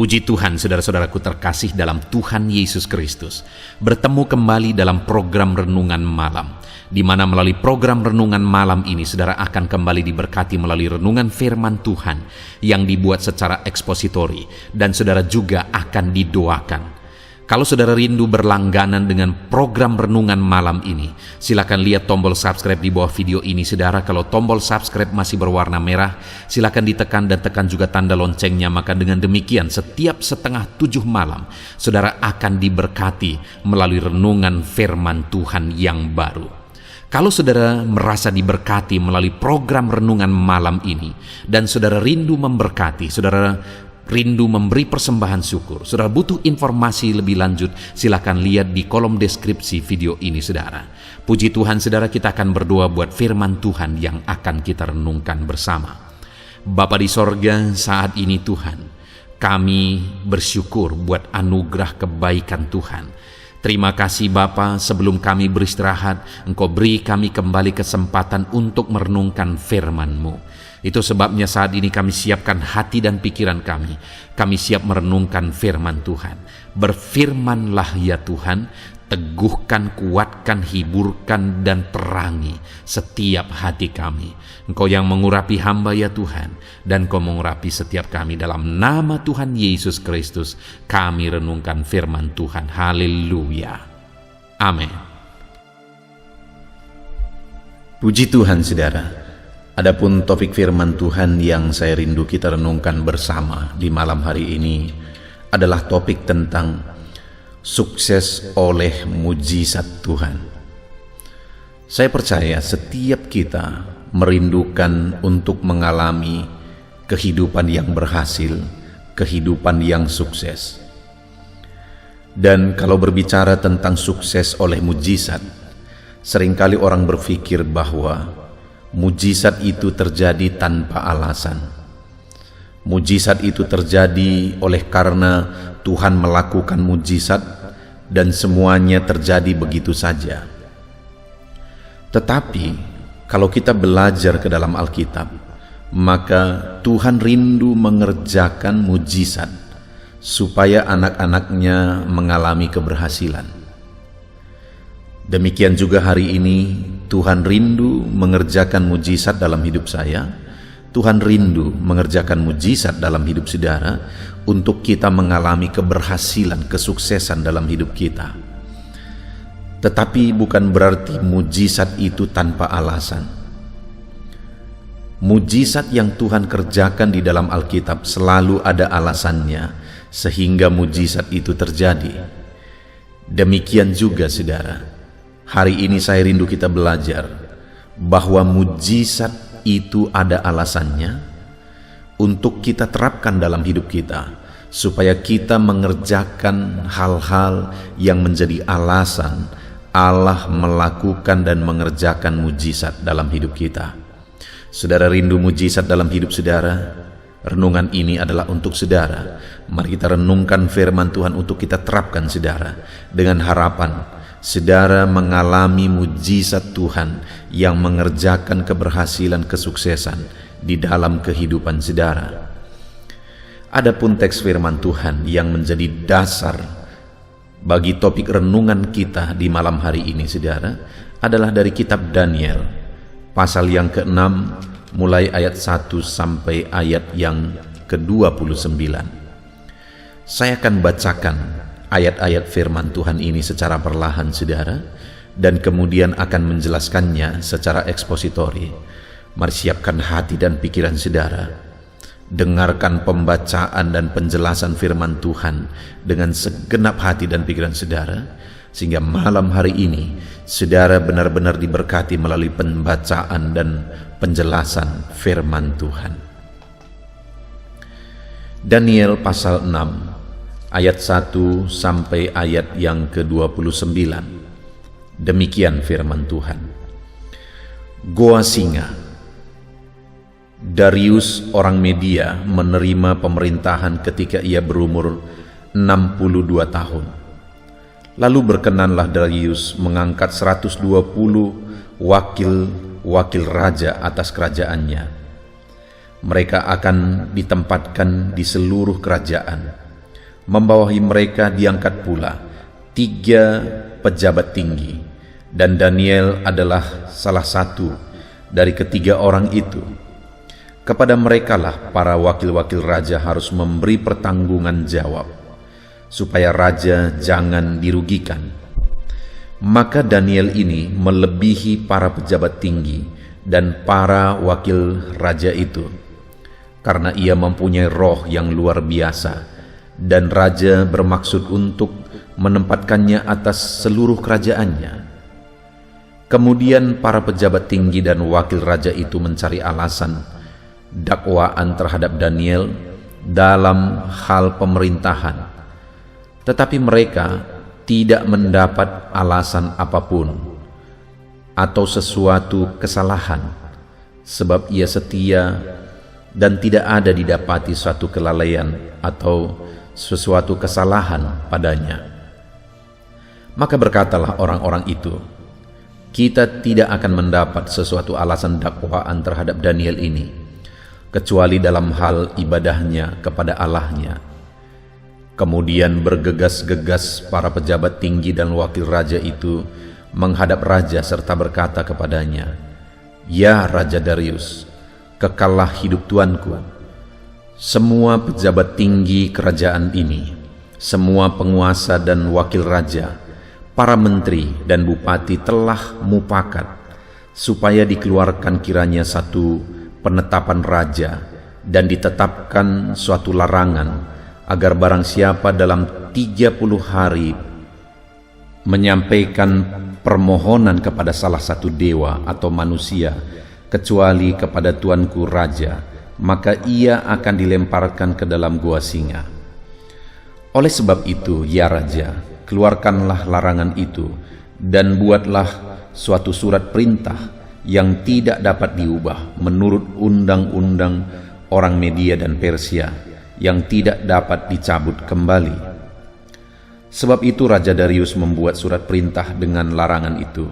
Puji Tuhan, saudara-saudaraku terkasih dalam Tuhan Yesus Kristus. Bertemu kembali dalam program Renungan Malam, di mana melalui program Renungan Malam ini, saudara akan kembali diberkati melalui renungan firman Tuhan yang dibuat secara ekspositori, dan saudara juga akan didoakan. Kalau saudara rindu berlangganan dengan program Renungan Malam ini, silakan lihat tombol subscribe di bawah video ini, saudara. Kalau tombol subscribe masih berwarna merah, silakan ditekan dan tekan juga tanda loncengnya. Maka dengan demikian, setiap 6:30 malam, saudara akan diberkati melalui renungan firman Tuhan yang baru. Kalau saudara merasa diberkati melalui program Renungan Malam ini, dan saudara rindu memberkati, saudara rindu memberi persembahan syukur, saudara butuh informasi lebih lanjut, silakan lihat di kolom deskripsi video ini, saudara. Puji Tuhan, saudara, kita akan berdoa buat firman Tuhan yang akan kita renungkan bersama. Bapa di sorga, saat ini Tuhan, kami bersyukur buat anugerah kebaikan Tuhan. Terima kasih Bapa, sebelum kami beristirahat, Engkau beri kami kembali kesempatan untuk merenungkan firman-Mu. Itu sebabnya saat ini kami siapkan hati dan pikiran kami. Kami siap merenungkan firman Tuhan. Berfirmanlah ya Tuhan, teguhkan, kuatkan, hiburkan, dan terangi setiap hati kami. Engkau yang mengurapi hamba ya Tuhan, dan Engkau mengurapi setiap kami. Dalam nama Tuhan Yesus Kristus, kami renungkan firman Tuhan. Haleluya. Amin. Puji Tuhan, saudara. Adapun topik firman Tuhan yang saya rindu kita renungkan bersama di malam hari ini adalah topik tentang sukses oleh mujizat Tuhan. Saya percaya setiap kita merindukan untuk mengalami kehidupan yang berhasil, kehidupan yang sukses. Dan kalau berbicara tentang sukses oleh mujizat, seringkali orang berpikir bahwa mujizat itu terjadi tanpa alasan. Mujizat itu terjadi oleh karena Tuhan melakukan mujizat dan semuanya terjadi begitu saja. Tetapi kalau kita belajar ke dalam Alkitab, maka Tuhan rindu mengerjakan mujizat supaya anak-anaknya mengalami keberhasilan. Demikian juga hari ini Tuhan rindu mengerjakan mujizat dalam hidup saya. Tuhan rindu mengerjakan mujizat dalam hidup saudara untuk kita mengalami keberhasilan, kesuksesan dalam hidup kita. Tetapi bukan berarti mujizat itu tanpa alasan. Mujizat yang Tuhan kerjakan di dalam Alkitab selalu ada alasannya sehingga mujizat itu terjadi. Demikian juga saudara, hari ini saya rindu kita belajar bahwa mujizat itu ada alasannya untuk kita terapkan dalam hidup kita, supaya kita mengerjakan hal-hal yang menjadi alasan Allah melakukan dan mengerjakan mujizat dalam hidup kita. Saudara rindu mujizat dalam hidup saudara? Renungan ini adalah untuk saudara. Mari kita renungkan firman Tuhan untuk kita terapkan saudara, dengan harapan saudara mengalami mujizat Tuhan yang mengerjakan keberhasilan, kesuksesan di dalam kehidupan saudara. Adapun teks firman Tuhan yang menjadi dasar bagi topik renungan kita di malam hari ini saudara adalah dari kitab Daniel pasal yang ke-6 mulai ayat 1 sampai ayat yang ke-29. Saya akan bacakan ayat-ayat firman Tuhan ini secara perlahan saudara, dan kemudian akan menjelaskannya secara ekspositori. Mari siapkan hati dan pikiran saudara, dengarkan pembacaan dan penjelasan firman Tuhan dengan segenap hati dan pikiran saudara, sehingga malam hari ini saudara benar-benar diberkati melalui pembacaan dan penjelasan firman Tuhan. Daniel pasal 6 ayat 1 sampai ayat yang ke-29. Demikian firman Tuhan. Goa singa. Darius orang Media menerima pemerintahan ketika ia berumur 62 tahun. Lalu berkenanlah Darius mengangkat 120 wakil raja atas kerajaannya. Mereka akan ditempatkan di seluruh kerajaan Membawahi mereka diangkat pula 3 pejabat tinggi, dan Daniel adalah salah satu dari ketiga orang itu. Kepada merekalah para wakil-wakil raja harus memberi pertanggungan jawab, supaya raja jangan dirugikan. Maka Daniel ini melebihi para pejabat tinggi dan para wakil raja itu, karena ia mempunyai roh yang luar biasa, dan raja bermaksud untuk menempatkannya atas seluruh kerajaannya. Kemudian para pejabat tinggi dan wakil raja itu mencari alasan dakwaan terhadap Daniel dalam hal pemerintahan, tetapi mereka tidak mendapat alasan apapun atau sesuatu kesalahan, sebab ia setia dan tidak ada didapati suatu kelalaian atau sesuatu kesalahan padanya. Maka berkatalah orang-orang itu, kita tidak akan mendapat sesuatu alasan dakwaan terhadap Daniel ini, kecuali dalam hal ibadahnya kepada Allahnya. Kemudian bergegas-gegas para pejabat tinggi dan wakil raja itu menghadap raja serta berkata kepadanya, "Ya Raja Darius, kekallah hidup tuanku. Semua pejabat tinggi kerajaan ini, semua penguasa dan wakil raja, para menteri dan bupati telah mupakat supaya dikeluarkan kiranya satu penetapan raja dan ditetapkan suatu larangan agar barang siapa dalam 30 hari menyampaikan permohonan kepada salah satu dewa atau manusia kecuali kepada tuanku raja, maka ia akan dilemparkan ke dalam gua singa. Oleh sebab itu, ya Raja, keluarkanlah larangan itu dan buatlah suatu surat perintah yang tidak dapat diubah menurut undang-undang orang Media dan Persia yang tidak dapat dicabut kembali. Sebab itu Raja Darius membuat surat perintah dengan larangan itu.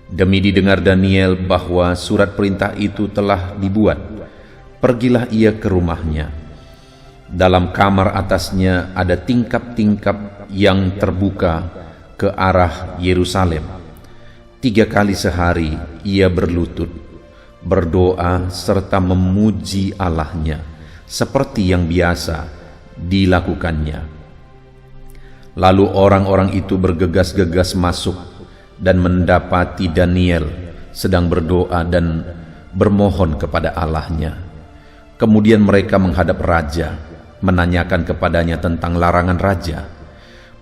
Demi didengar Daniel bahwa surat perintah itu telah dibuat, pergilah ia ke rumahnya. Dalam kamar atasnya ada tingkap-tingkap yang terbuka ke arah Yerusalem. 3 kali sehari ia berlutut, berdoa serta memuji Allahnya, seperti yang biasa dilakukannya. Lalu orang-orang itu bergegas-gegas masuk dan mendapati Daniel sedang berdoa dan bermohon kepada Allahnya. Kemudian mereka menghadap raja, menanyakan kepadanya tentang larangan raja.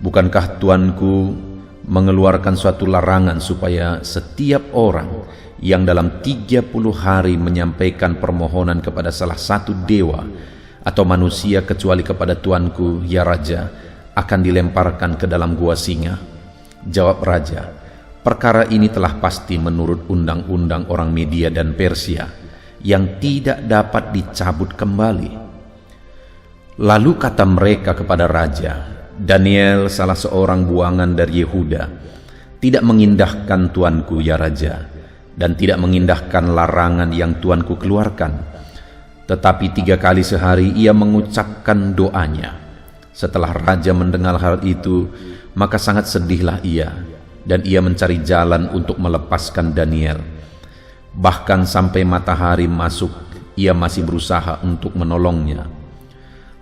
Bukankah tuanku mengeluarkan suatu larangan supaya setiap orang yang dalam 30 hari menyampaikan permohonan kepada salah satu dewa atau manusia kecuali kepada tuanku, ya Raja, akan dilemparkan ke dalam gua singa? Jawab raja, perkara ini telah pasti menurut undang-undang orang Media dan Persia yang tidak dapat dicabut kembali. Lalu kata mereka kepada raja, Daniel, salah seorang buangan dari Yehuda, tidak mengindahkan tuanku, ya Raja, dan tidak mengindahkan larangan yang tuanku keluarkan. Tetapi 3 kali sehari ia mengucapkan doanya. Setelah raja mendengar hal itu, maka sangat sedihlah ia, dan ia mencari jalan untuk melepaskan Daniel. Bahkan sampai matahari masuk, ia masih berusaha untuk menolongnya.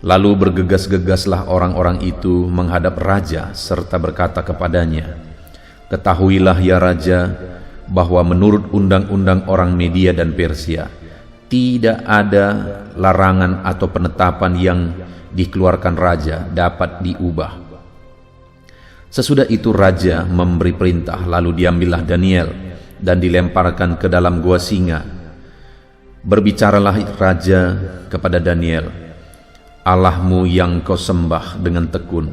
Lalu bergegas-gegaslah orang-orang itu menghadap raja serta berkata kepadanya, "Ketahuilah ya Raja, bahwa menurut undang-undang orang Media dan Persia, tidak ada larangan atau penetapan yang dikeluarkan raja dapat diubah." Sesudah itu raja memberi perintah, lalu diambillah Daniel dan dilemparkan ke dalam gua singa. Berbicaralah raja kepada Daniel, "Allahmu yang kau sembah dengan tekun,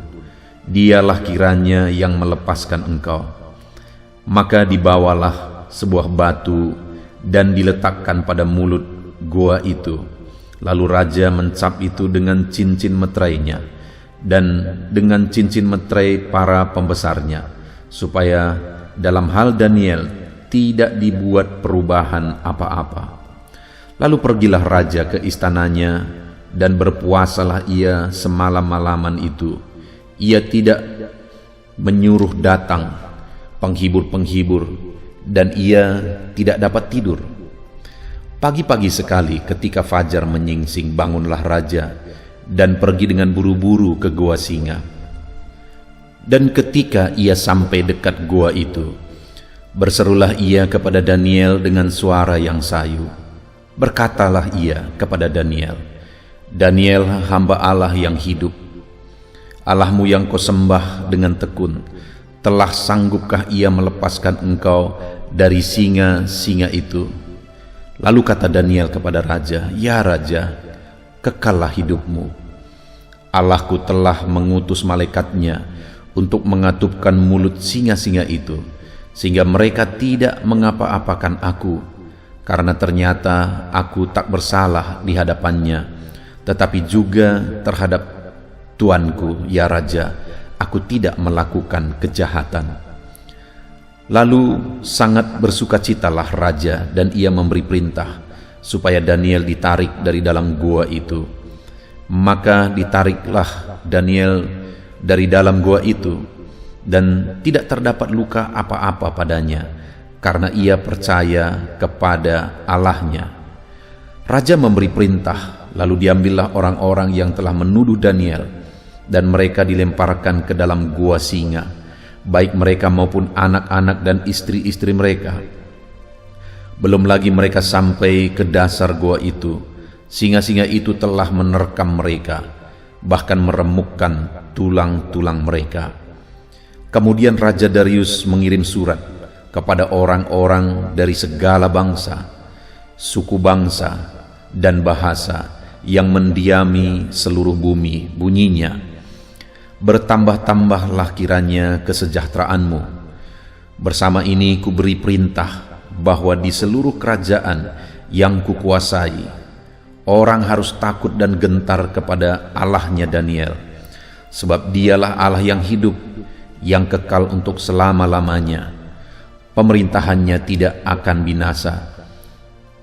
dialah kiranya yang melepaskan engkau." Maka dibawalah sebuah batu dan diletakkan pada mulut gua itu. Lalu raja mencap itu dengan cincin meterainya dan dengan cincin meterai para pembesarnya, supaya dalam hal Daniel tidak dibuat perubahan apa-apa. Lalu pergilah raja ke istananya dan berpuasalah ia semalam-malaman itu. Ia tidak menyuruh datang penghibur-penghibur, dan ia tidak dapat tidur. Pagi-pagi sekali ketika fajar menyingsing, bangunlah raja dan pergi dengan buru-buru ke gua singa. Dan ketika ia sampai dekat gua itu, berserulah ia kepada Daniel dengan suara yang sayu. Berkatalah ia kepada Daniel, "Daniel, hamba Allah yang hidup, Allahmu yang kau sembah dengan tekun, telah sanggupkah ia melepaskan engkau dari singa-singa itu?" Lalu kata Daniel kepada raja, "Ya raja, kekallah hidupmu. Allahku telah mengutus malaikatnya untuk mengatupkan mulut singa-singa itu, sehingga mereka tidak mengapa-apakan aku, karena ternyata aku tak bersalah di hadapannya, tetapi juga terhadap tuanku, ya raja, aku tidak melakukan kejahatan." Lalu sangat bersukacitalah raja, dan ia memberi perintah supaya Daniel ditarik dari dalam gua itu. Maka ditariklah Daniel dari dalam gua itu, dan tidak terdapat luka apa-apa padanya, karena ia percaya kepada Allahnya. Raja memberi perintah, lalu diambillah orang-orang yang telah menuduh Daniel, dan mereka dilemparkan ke dalam gua singa, baik mereka maupun anak-anak dan istri-istri mereka. Belum lagi mereka sampai ke dasar gua itu, singa-singa itu telah menerkam mereka, bahkan meremukkan tulang-tulang mereka. Kemudian Raja Darius mengirim surat kepada orang-orang dari segala bangsa, suku bangsa, dan bahasa yang mendiami seluruh bumi. Bunyinya, "Bertambah-tambahlah kiranya kesejahteraanmu. Bersama ini kuberi perintah bahwa di seluruh kerajaan yang kukuasai, orang harus takut dan gentar kepada Allahnya Daniel, sebab dialah Allah yang hidup, yang kekal untuk selama-lamanya. Pemerintahannya tidak akan binasa,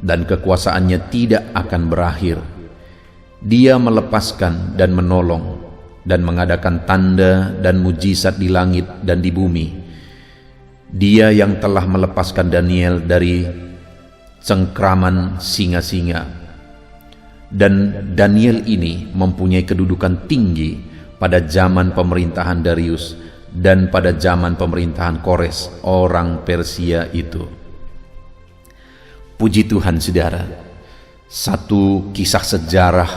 dan kekuasaannya tidak akan berakhir. Dia melepaskan dan menolong, dan mengadakan tanda dan mujizat di langit dan di bumi. Dia yang telah melepaskan Daniel dari cengkraman singa-singa. Dan Daniel ini mempunyai kedudukan tinggi pada zaman pemerintahan Darius dan pada zaman pemerintahan Kores, orang Persia itu." Puji Tuhan, saudara. Satu kisah sejarah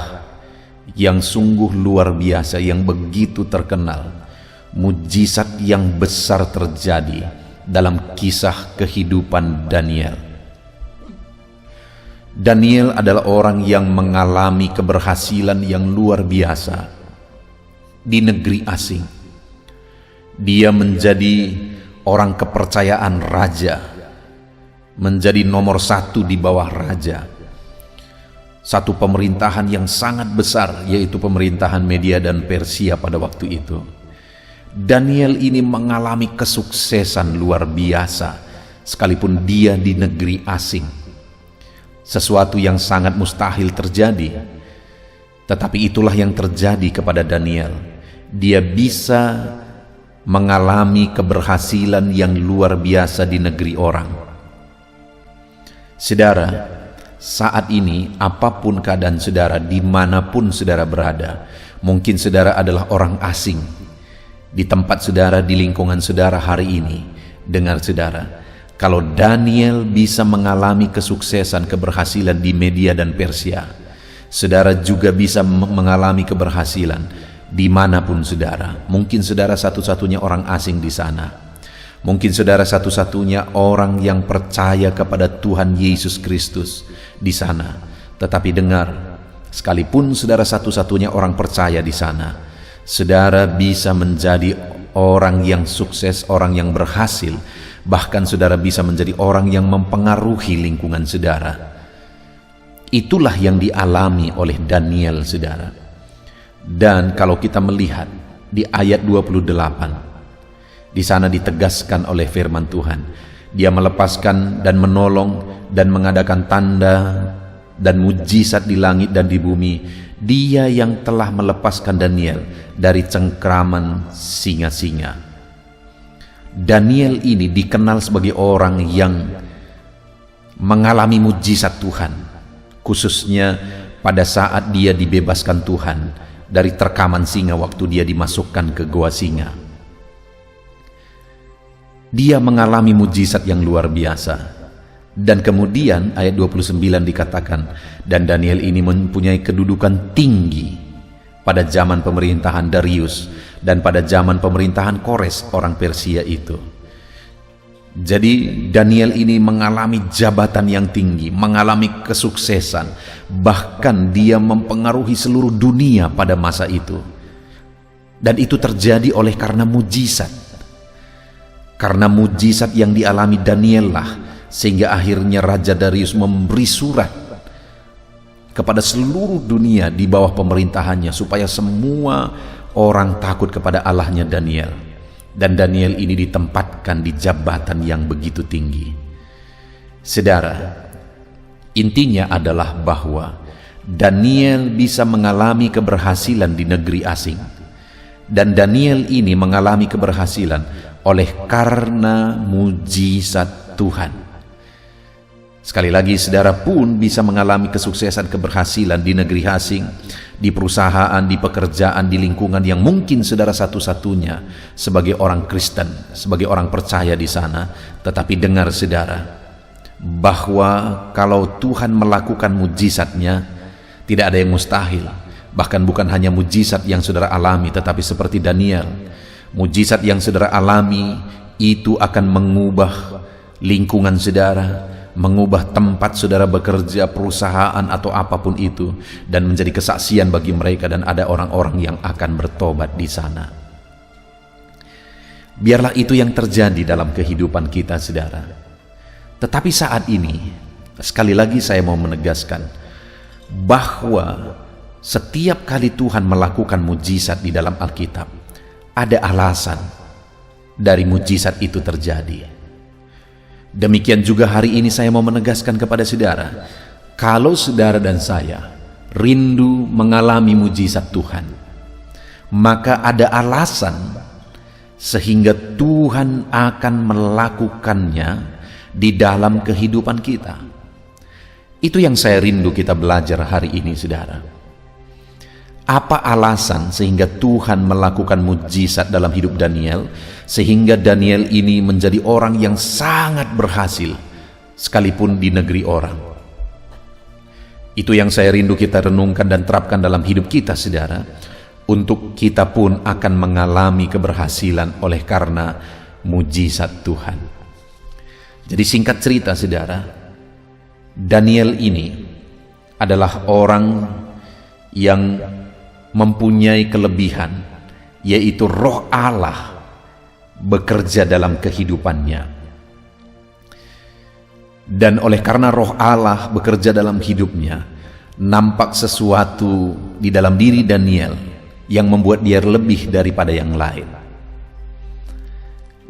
yang sungguh luar biasa, yang begitu terkenal, mujizat yang besar terjadi dalam kisah kehidupan Daniel. Daniel adalah orang yang mengalami keberhasilan yang luar biasa di negeri asing. Dia menjadi orang kepercayaan raja, menjadi nomor satu di bawah raja. Satu pemerintahan yang sangat besar, yaitu pemerintahan Media dan Persia pada waktu itu. Daniel ini mengalami kesuksesan luar biasa, sekalipun dia di negeri asing. Sesuatu yang sangat mustahil terjadi, tetapi itulah yang terjadi kepada Daniel. Dia bisa mengalami keberhasilan yang luar biasa di negeri orang. Saudara, saat ini apapun keadaan saudara, dimanapun saudara berada, mungkin saudara adalah orang asing di tempat saudara, di lingkungan saudara hari ini. Dengar saudara, kalau Daniel bisa mengalami kesuksesan, keberhasilan di Media dan Persia, saudara juga bisa mengalami keberhasilan dimanapun saudara. Mungkin saudara satu-satunya orang asing di sana. Mungkin saudara satu-satunya orang yang percaya kepada Tuhan Yesus Kristus di sana. Tetapi dengar, sekalipun saudara satu-satunya orang percaya di sana, saudara bisa menjadi orang yang sukses, orang yang berhasil. Bahkan saudara bisa menjadi orang yang mempengaruhi lingkungan saudara. Itulah yang dialami oleh Daniel, saudara. Dan kalau kita melihat di ayat 28, di sana ditegaskan oleh firman Tuhan, dia melepaskan dan menolong dan mengadakan tanda dan mujizat di langit dan di bumi. Dia yang telah melepaskan Daniel dari cengkraman singa-singa. Daniel ini dikenal sebagai orang yang mengalami mujizat Tuhan, khususnya pada saat dia dibebaskan Tuhan dari terkaman singa waktu dia dimasukkan ke goa singa. Dia mengalami mujizat yang luar biasa. Dan kemudian ayat 29 dikatakan, dan Daniel ini mempunyai kedudukan tinggi pada zaman pemerintahan Darius dan pada zaman pemerintahan Kores orang Persia itu. Jadi Daniel ini mengalami jabatan yang tinggi, mengalami kesuksesan, bahkan dia mempengaruhi seluruh dunia pada masa itu. Dan itu terjadi oleh karena mujizat. Karena mujizat yang dialami Daniel lah, sehingga akhirnya Raja Darius memberi surat kepada seluruh dunia di bawah pemerintahannya supaya semua orang takut kepada Allahnya Daniel. Dan Daniel ini ditempatkan di jabatan yang begitu tinggi. Saudara, intinya adalah bahwa Daniel bisa mengalami keberhasilan di negeri asing. Dan Daniel ini mengalami keberhasilan oleh karena mujizat Tuhan. Sekali lagi, saudara pun bisa mengalami kesuksesan keberhasilan di negeri asing, di perusahaan, di pekerjaan, di lingkungan yang mungkin saudara satu-satunya sebagai orang Kristen, sebagai orang percaya di sana. Tetapi dengar saudara, bahwa kalau Tuhan melakukan mujizatnya, tidak ada yang mustahil. Bahkan bukan hanya mujizat yang saudara alami, tetapi seperti Daniel, mujizat yang saudara alami itu akan mengubah lingkungan saudara, mengubah tempat saudara bekerja, perusahaan atau apapun itu, dan menjadi kesaksian bagi mereka, dan ada orang-orang yang akan bertobat di sana. Biarlah itu yang terjadi dalam kehidupan kita saudara. Tetapi saat ini, sekali lagi saya mau menegaskan bahwa setiap kali Tuhan melakukan mujizat di dalam Alkitab, ada alasan dari mujizat itu terjadi. Demikian juga hari ini saya mau menegaskan kepada saudara, kalau saudara dan saya rindu mengalami mujizat Tuhan, maka ada alasan sehingga Tuhan akan melakukannya di dalam kehidupan kita. Itu yang saya rindu kita belajar hari ini saudara. Apa alasan sehingga Tuhan melakukan mujizat dalam hidup Daniel, sehingga Daniel ini menjadi orang yang sangat berhasil sekalipun di negeri orang? Itu yang saya rindu kita renungkan dan terapkan dalam hidup kita saudara, untuk kita pun akan mengalami keberhasilan oleh karena mujizat Tuhan. Jadi singkat cerita saudara, Daniel ini adalah orang yang mempunyai kelebihan, yaitu Roh Allah bekerja dalam kehidupannya. Dan oleh karena Roh Allah bekerja dalam hidupnya, nampak sesuatu di dalam diri Daniel yang membuat dia lebih daripada yang lain.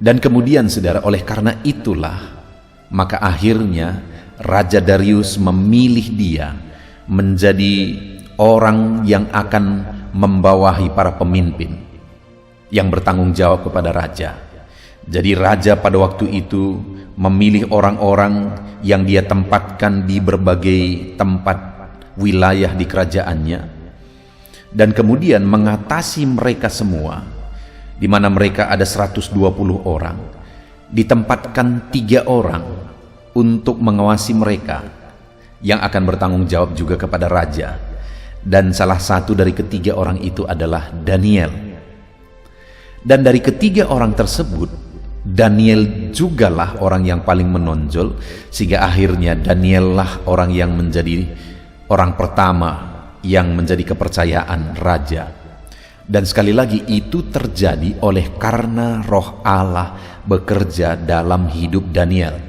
Dan kemudian saudara, oleh karena itulah maka akhirnya Raja Darius memilih dia menjadi orang yang akan membawahi para pemimpin yang bertanggung jawab kepada raja. Jadi raja pada waktu itu memilih orang-orang yang dia tempatkan di berbagai tempat wilayah di kerajaannya, dan kemudian mengatasi mereka semua, di mana mereka ada 120 orang, ditempatkan 3 orang untuk mengawasi mereka yang akan bertanggung jawab juga kepada raja. Dan salah satu dari ketiga orang itu adalah Daniel. Dan dari ketiga orang tersebut, Daniel jugalah orang yang paling menonjol, sehingga akhirnya Daniel lah orang yang menjadi orang pertama yang menjadi kepercayaan raja. Dan sekali lagi itu terjadi oleh karena Roh Allah bekerja dalam hidup Daniel.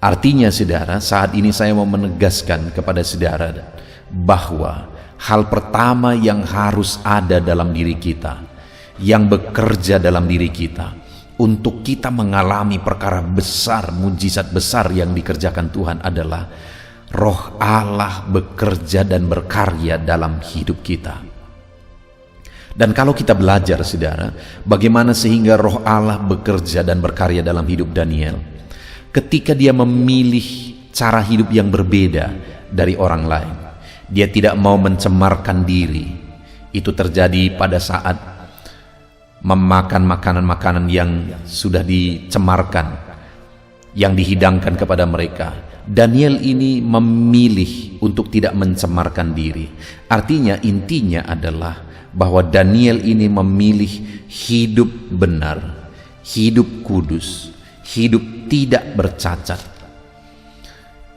Artinya saudara, saat ini saya mau menegaskan kepada saudara bahwa hal pertama yang harus ada dalam diri kita, yang bekerja dalam diri kita untuk kita mengalami perkara besar, mujizat besar yang dikerjakan Tuhan adalah Roh Allah bekerja dan berkarya dalam hidup kita. Dan kalau kita belajar, saudara, bagaimana sehingga Roh Allah bekerja dan berkarya dalam hidup Daniel, ketika dia memilih cara hidup yang berbeda dari orang lain, dia tidak mau mencemarkan diri. Itu terjadi pada saat memakan makanan-makanan yang sudah dicemarkan, yang dihidangkan kepada mereka. Daniel ini memilih untuk tidak mencemarkan diri. Artinya, intinya adalah bahwa Daniel ini memilih hidup benar, hidup kudus, hidup tidak bercacat.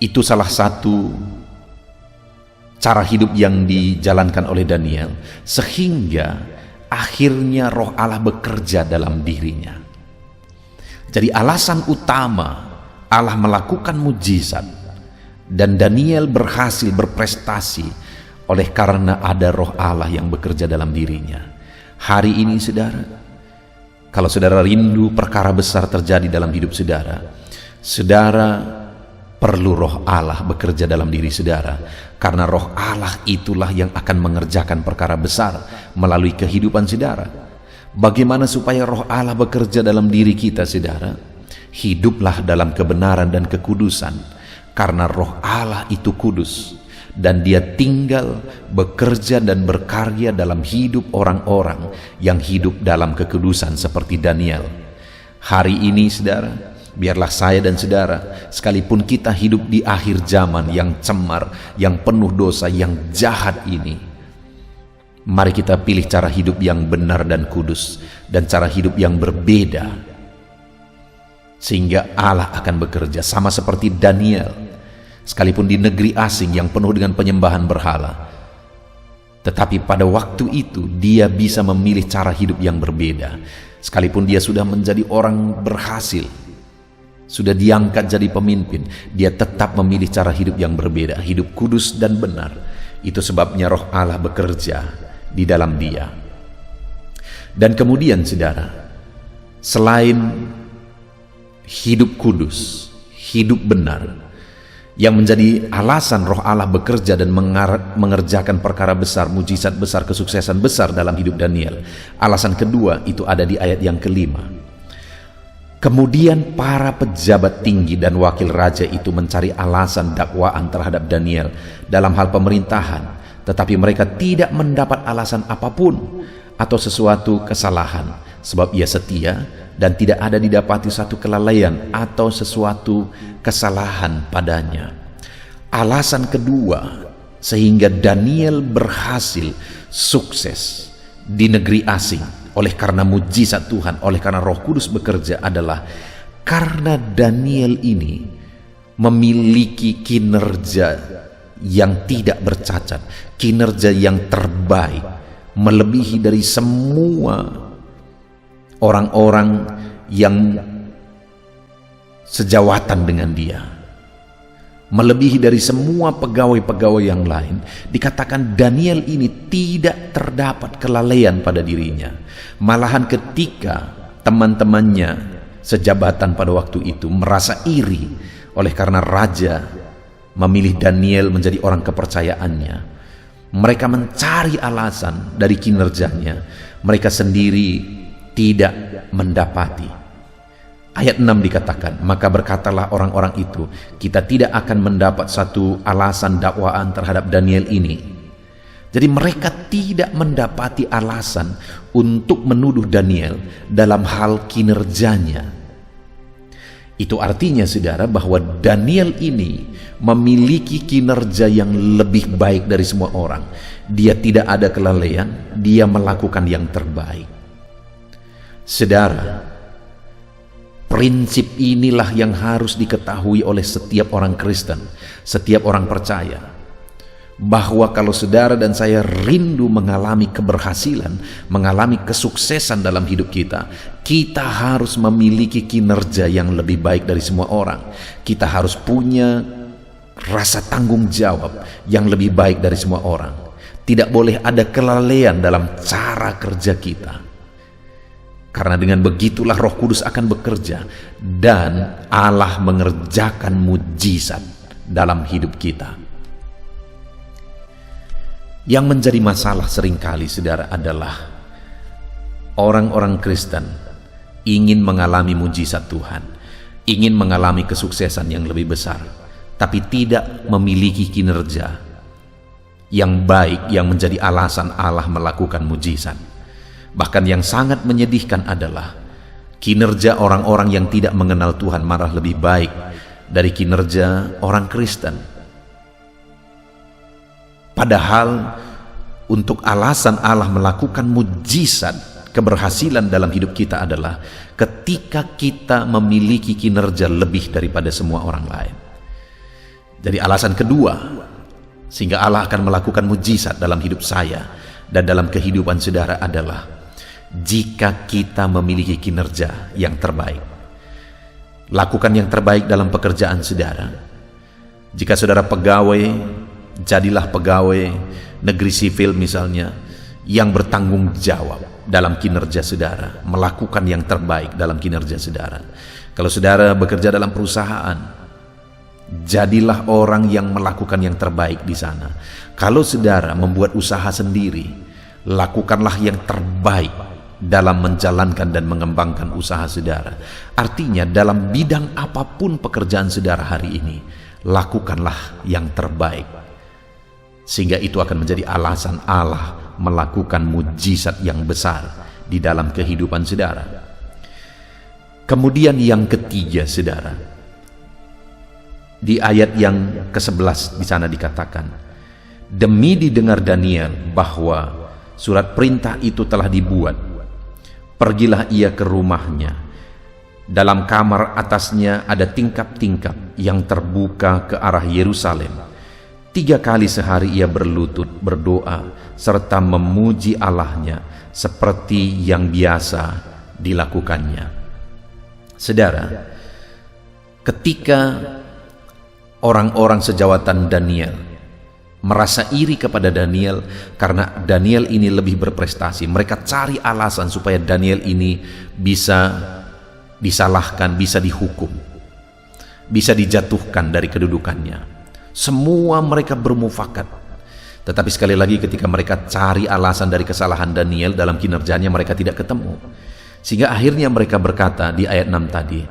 Itu salah satu cara hidup yang dijalankan oleh Daniel, sehingga akhirnya Roh Allah bekerja dalam dirinya. Jadi alasan utama Allah melakukan mujizat dan Daniel berhasil berprestasi oleh karena ada Roh Allah yang bekerja dalam dirinya. Hari ini, saudara, kalau saudara rindu perkara besar terjadi dalam hidup saudara, saudara perlu Roh Allah bekerja dalam diri saudara, karena Roh Allah itulah yang akan mengerjakan perkara besar melalui kehidupan saudara. Bagaimana supaya Roh Allah bekerja dalam diri kita, saudara? Hiduplah dalam kebenaran dan kekudusan, karena Roh Allah itu kudus dan Dia tinggal, bekerja dan berkarya dalam hidup orang-orang yang hidup dalam kekudusan seperti Daniel. Hari ini, saudara, biarlah saya dan saudara, sekalipun kita hidup di akhir zaman yang cemar, yang penuh dosa, yang jahat ini, mari kita pilih cara hidup yang benar dan kudus, dan cara hidup yang berbeda, sehingga Allah akan bekerja sama seperti Daniel. Sekalipun di negeri asing yang penuh dengan penyembahan berhala, tetapi pada waktu itu dia bisa memilih cara hidup yang berbeda. Sekalipun dia sudah menjadi orang berhasil, sudah diangkat jadi pemimpin, dia tetap memilih cara hidup yang berbeda, hidup kudus dan benar. Itu sebabnya Roh Allah bekerja di dalam dia. Dan kemudian, saudara, selain hidup kudus, hidup benar, yang menjadi alasan Roh Allah bekerja dan mengerjakan perkara besar, mujizat besar, kesuksesan besar dalam hidup Daniel, alasan kedua itu ada di ayat yang kelima. Kemudian para pejabat tinggi dan wakil raja itu mencari alasan dakwaan terhadap Daniel dalam hal pemerintahan, tetapi mereka tidak mendapat alasan apapun atau sesuatu kesalahan, sebab ia setia dan tidak ada didapati satu kelalaian atau sesuatu kesalahan padanya. Alasan kedua sehingga Daniel berhasil sukses di negeri asing oleh karena mujizat Tuhan, oleh karena Roh Kudus bekerja, adalah karena Daniel ini memiliki kinerja yang tidak bercacat, kinerja yang terbaik, melebihi dari semua orang-orang yang sejawatan dengan dia, melebihi dari semua pegawai-pegawai yang lain. Dikatakan Daniel ini tidak terdapat kelalaian pada dirinya. Malahan ketika teman-temannya sejabatan pada waktu itu merasa iri oleh karena raja memilih Daniel menjadi orang kepercayaannya, mereka mencari alasan dari kinerjanya, mereka sendiri tidak mendapati. Ayat 6 dikatakan, maka berkatalah orang-orang itu, kita tidak akan mendapat satu alasan dakwaan terhadap Daniel ini. Jadi mereka tidak mendapati alasan untuk menuduh Daniel dalam hal kinerjanya. Itu artinya, saudara, bahwa Daniel ini memiliki kinerja yang lebih baik dari semua orang. Dia tidak ada kelalaian, dia melakukan yang terbaik. Saudara, prinsip inilah yang harus diketahui oleh setiap orang Kristen, setiap orang percaya, bahwa kalau saudara dan saya rindu mengalami keberhasilan, mengalami kesuksesan dalam hidup kita, kita harus memiliki kinerja yang lebih baik dari semua orang. Kita harus punya rasa tanggung jawab yang lebih baik dari semua orang. Tidak boleh ada kelalaian dalam cara kerja kita. Karena dengan begitulah Roh Kudus akan bekerja dan Allah mengerjakan mujizat dalam hidup kita. Yang menjadi masalah seringkali, saudara, adalah orang-orang Kristen ingin mengalami mujizat Tuhan, ingin mengalami kesuksesan yang lebih besar, tapi tidak memiliki kinerja yang baik yang menjadi alasan Allah melakukan mujizat. Bahkan yang sangat menyedihkan adalah kinerja orang-orang yang tidak mengenal Tuhan malah lebih baik dari kinerja orang Kristen. Padahal untuk alasan Allah melakukan mujizat, keberhasilan dalam hidup kita adalah ketika kita memiliki kinerja lebih daripada semua orang lain. Jadi alasan kedua sehingga Allah akan melakukan mujizat dalam hidup saya dan dalam kehidupan saudara adalah jika kita memiliki kinerja yang terbaik. Lakukan yang terbaik dalam pekerjaan saudara. Jika saudara pegawai, jadilah pegawai negeri sipil misalnya yang bertanggung jawab dalam kinerja saudara, melakukan yang terbaik dalam kinerja saudara. Kalau saudara bekerja dalam perusahaan, jadilah orang yang melakukan yang terbaik di sana. Kalau saudara membuat usaha sendiri, lakukanlah yang terbaik dalam menjalankan dan mengembangkan usaha saudara. Artinya dalam bidang apapun pekerjaan saudara hari ini, lakukanlah yang terbaik. Sehingga itu akan menjadi alasan Allah melakukan mujizat yang besar di dalam kehidupan saudara. Kemudian yang ketiga, saudara, di ayat yang ke-11 di sana dikatakan, demi didengar Daniel bahwa surat perintah itu telah dibuat, pergilah ia ke rumahnya. Dalam kamar atasnya ada tingkap-tingkap yang terbuka ke arah Yerusalem. 3 kali sehari ia berlutut berdoa serta memuji Allahnya seperti yang biasa dilakukannya. Saudara, ketika orang-orang sejawatan Daniel merasa iri kepada Daniel karena Daniel ini lebih berprestasi, mereka cari alasan supaya Daniel ini bisa disalahkan, bisa dihukum, bisa dijatuhkan dari kedudukannya. Semua mereka bermufakat. Tetapi sekali lagi ketika mereka cari alasan dari kesalahan Daniel dalam kinerjanya, mereka tidak ketemu. Sehingga akhirnya mereka berkata di ayat 6 tadi,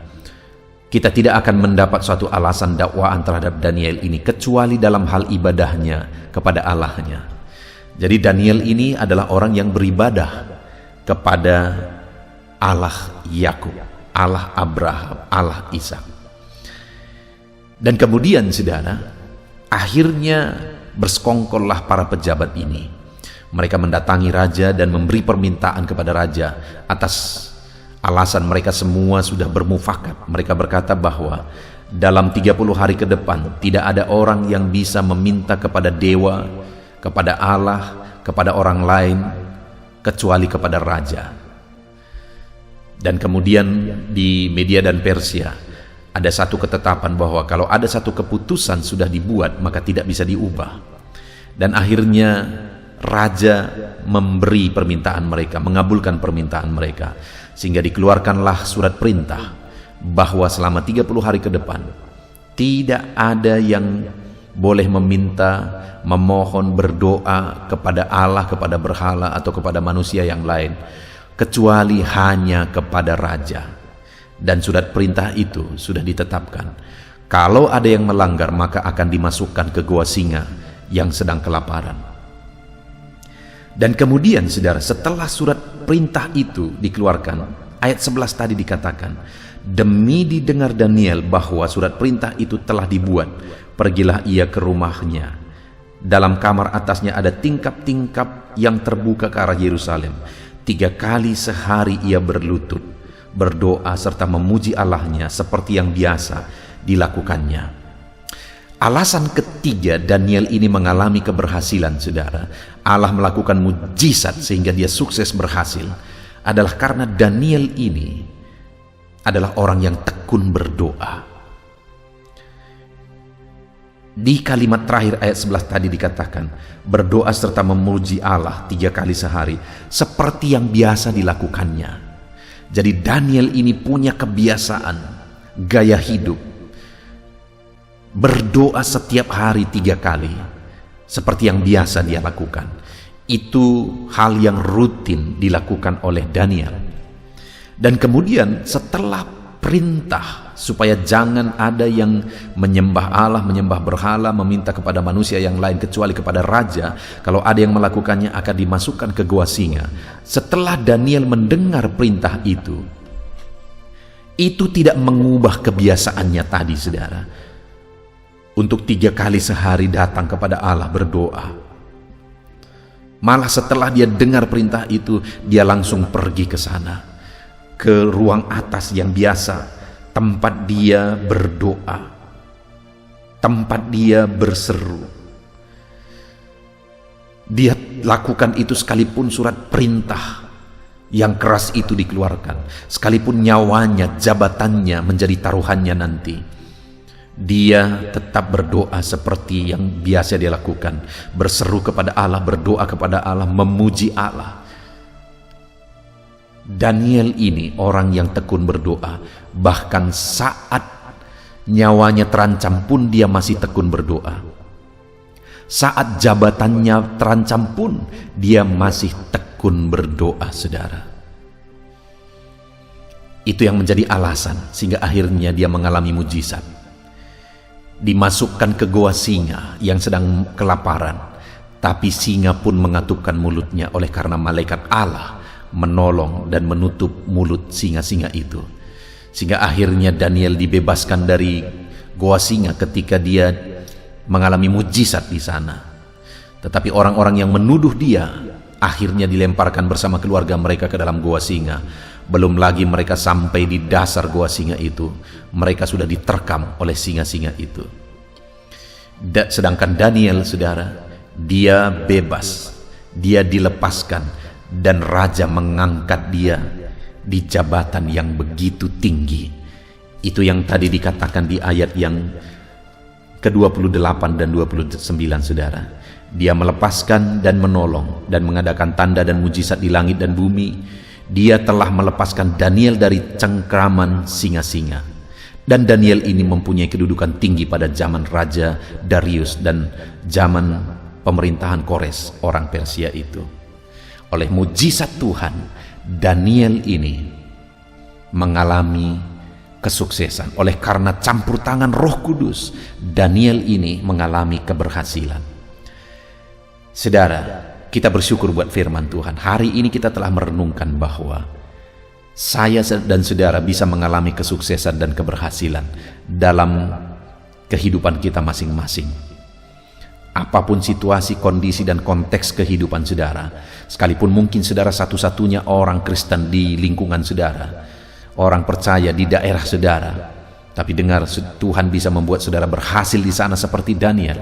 kita tidak akan mendapat suatu alasan dakwaan terhadap Daniel ini kecuali dalam hal ibadahnya kepada Allahnya. Jadi Daniel ini adalah orang yang beribadah kepada Allah Yakub, Allah Abraham, Allah Ishak. Dan kemudian saudara, akhirnya bersekongkollah para pejabat ini. Mereka mendatangi raja dan memberi permintaan kepada raja atas alasan mereka semua sudah bermufakat. Mereka berkata bahwa dalam 30 hari ke depan tidak ada orang yang bisa meminta kepada dewa, kepada Allah, kepada orang lain kecuali kepada raja. Dan kemudian di Media dan Persia ada satu ketetapan bahwa kalau ada satu keputusan sudah dibuat maka tidak bisa diubah. Dan akhirnya raja memberi permintaan mereka, mengabulkan permintaan mereka, sehingga dikeluarkanlah surat perintah bahwa selama 30 hari ke depan tidak ada yang boleh meminta, memohon, berdoa kepada Allah, kepada berhala atau kepada manusia yang lain kecuali hanya kepada raja. Dan surat perintah itu sudah ditetapkan. Kalau ada yang melanggar maka akan dimasukkan ke gua singa yang sedang kelaparan. Dan kemudian saudara, setelah surat perintah itu dikeluarkan, ayat 11 tadi dikatakan, demi didengar Daniel bahwa surat perintah itu telah dibuat, pergilah ia ke rumahnya. Dalam kamar atasnya ada tingkap-tingkap yang terbuka ke arah Yerusalem. 3 kali sehari ia berlutut berdoa serta memuji Allahnya seperti yang biasa dilakukannya. Alasan ketiga Daniel ini mengalami keberhasilan, saudara, Allah melakukan mujizat sehingga dia sukses berhasil, adalah karena Daniel ini adalah orang yang tekun berdoa. Di kalimat terakhir ayat 11 tadi dikatakan, berdoa serta memuji Allah 3 kali sehari seperti yang biasa dilakukannya. Jadi Daniel ini punya kebiasaan, gaya hidup, berdoa setiap hari 3 kali, seperti yang biasa dia lakukan. Itu hal yang rutin dilakukan oleh Daniel. Dan kemudian setelah perintah supaya jangan ada yang menyembah Allah, menyembah berhala, meminta kepada manusia yang lain kecuali kepada raja, kalau ada yang melakukannya akan dimasukkan ke gua singa. Setelah Daniel mendengar perintah itu tidak mengubah kebiasaannya tadi, saudara, untuk 3 kali sehari datang kepada Allah berdoa. Malah setelah dia dengar perintah itu, dia langsung pergi ke sana, ke ruang atas yang biasa, tempat dia berdoa, tempat dia berseru. Dia lakukan itu sekalipun surat perintah yang keras itu dikeluarkan, sekalipun nyawanya, jabatannya menjadi taruhannya nanti, dia tetap berdoa seperti yang biasa dia lakukan, berseru kepada Allah, berdoa kepada Allah, memuji Allah. Daniel ini orang yang tekun berdoa, bahkan saat nyawanya terancam pun dia masih tekun berdoa. Saat jabatannya terancam pun dia masih tekun berdoa, saudara. Itu yang menjadi alasan sehingga akhirnya dia mengalami mujizat. Dimasukkan ke goa singa yang sedang kelaparan, tapi singa pun mengatupkan mulutnya oleh karena malaikat Allah menolong dan menutup mulut singa-singa itu. Sehingga akhirnya Daniel dibebaskan dari goa singa ketika dia mengalami mujizat di sana. Tetapi orang-orang yang menuduh dia akhirnya dilemparkan bersama keluarga mereka ke dalam goa singa. Belum lagi mereka sampai di dasar goa singa itu, mereka sudah diterkam oleh singa-singa itu. Sedangkan Daniel, saudara, dia bebas, dia dilepaskan, dan raja mengangkat dia di jabatan yang begitu tinggi. Itu yang tadi dikatakan di ayat yang ke-28 dan 29, saudara. Dia melepaskan dan menolong dan mengadakan tanda dan mujizat di langit dan bumi. Dia telah melepaskan Daniel dari cengkraman singa-singa. Dan Daniel ini mempunyai kedudukan tinggi pada zaman Raja Darius dan zaman pemerintahan Kores, orang Persia itu. Oleh mujizat Tuhan, Daniel ini mengalami kesuksesan. Oleh karena campur tangan Roh Kudus, Daniel ini mengalami keberhasilan. Saudara, kita bersyukur buat firman Tuhan. Hari ini kita telah merenungkan bahwa saya dan saudara bisa mengalami kesuksesan dan keberhasilan dalam kehidupan kita masing-masing. Apapun situasi, kondisi, dan konteks kehidupan saudara, sekalipun mungkin saudara satu-satunya orang Kristen di lingkungan saudara, orang percaya di daerah saudara, tapi dengar, Tuhan bisa membuat saudara berhasil di sana seperti Daniel.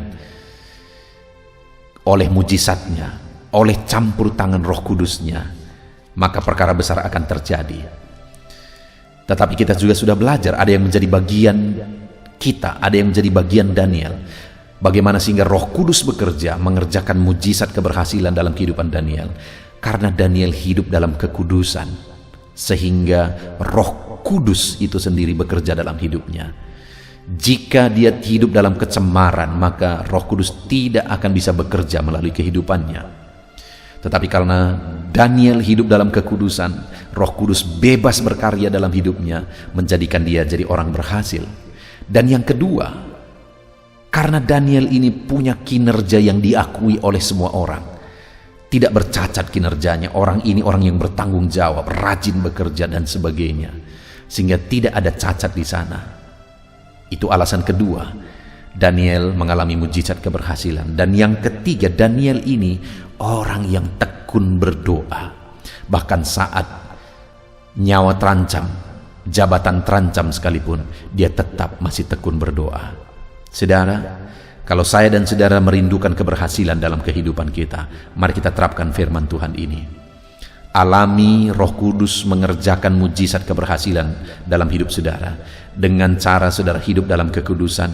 Oleh mujizatnya, oleh campur tangan Roh Kudusnya, maka perkara besar akan terjadi. Tetapi kita juga sudah belajar, ada yang menjadi bagian kita, ada yang menjadi bagian Daniel. Bagaimana sehingga Roh Kudus bekerja mengerjakan mujizat keberhasilan dalam kehidupan Daniel. Karena Daniel hidup dalam kekudusan, sehingga Roh Kudus itu sendiri bekerja dalam hidupnya. Jika dia hidup dalam kecemaran, maka Roh Kudus tidak akan bisa bekerja melalui kehidupannya. Tetapi karena Daniel hidup dalam kekudusan, Roh Kudus bebas berkarya dalam hidupnya, menjadikan dia jadi orang berhasil. Dan yang kedua, karena Daniel ini punya kinerja yang diakui oleh semua orang, tidak bercacat kinerjanya, orang ini orang yang bertanggung jawab, rajin bekerja dan sebagainya, sehingga tidak ada cacat di sana. Itu alasan kedua, Daniel mengalami mujizat keberhasilan. Dan yang ketiga, Daniel ini orang yang tekun berdoa. Bahkan saat nyawa terancam, jabatan terancam sekalipun, dia tetap masih tekun berdoa. Saudara, kalau saya dan saudara merindukan keberhasilan dalam kehidupan kita, mari kita terapkan firman Tuhan ini. Alami Roh Kudus mengerjakan mujizat keberhasilan dalam hidup saudara, dengan cara saudara hidup dalam kekudusan,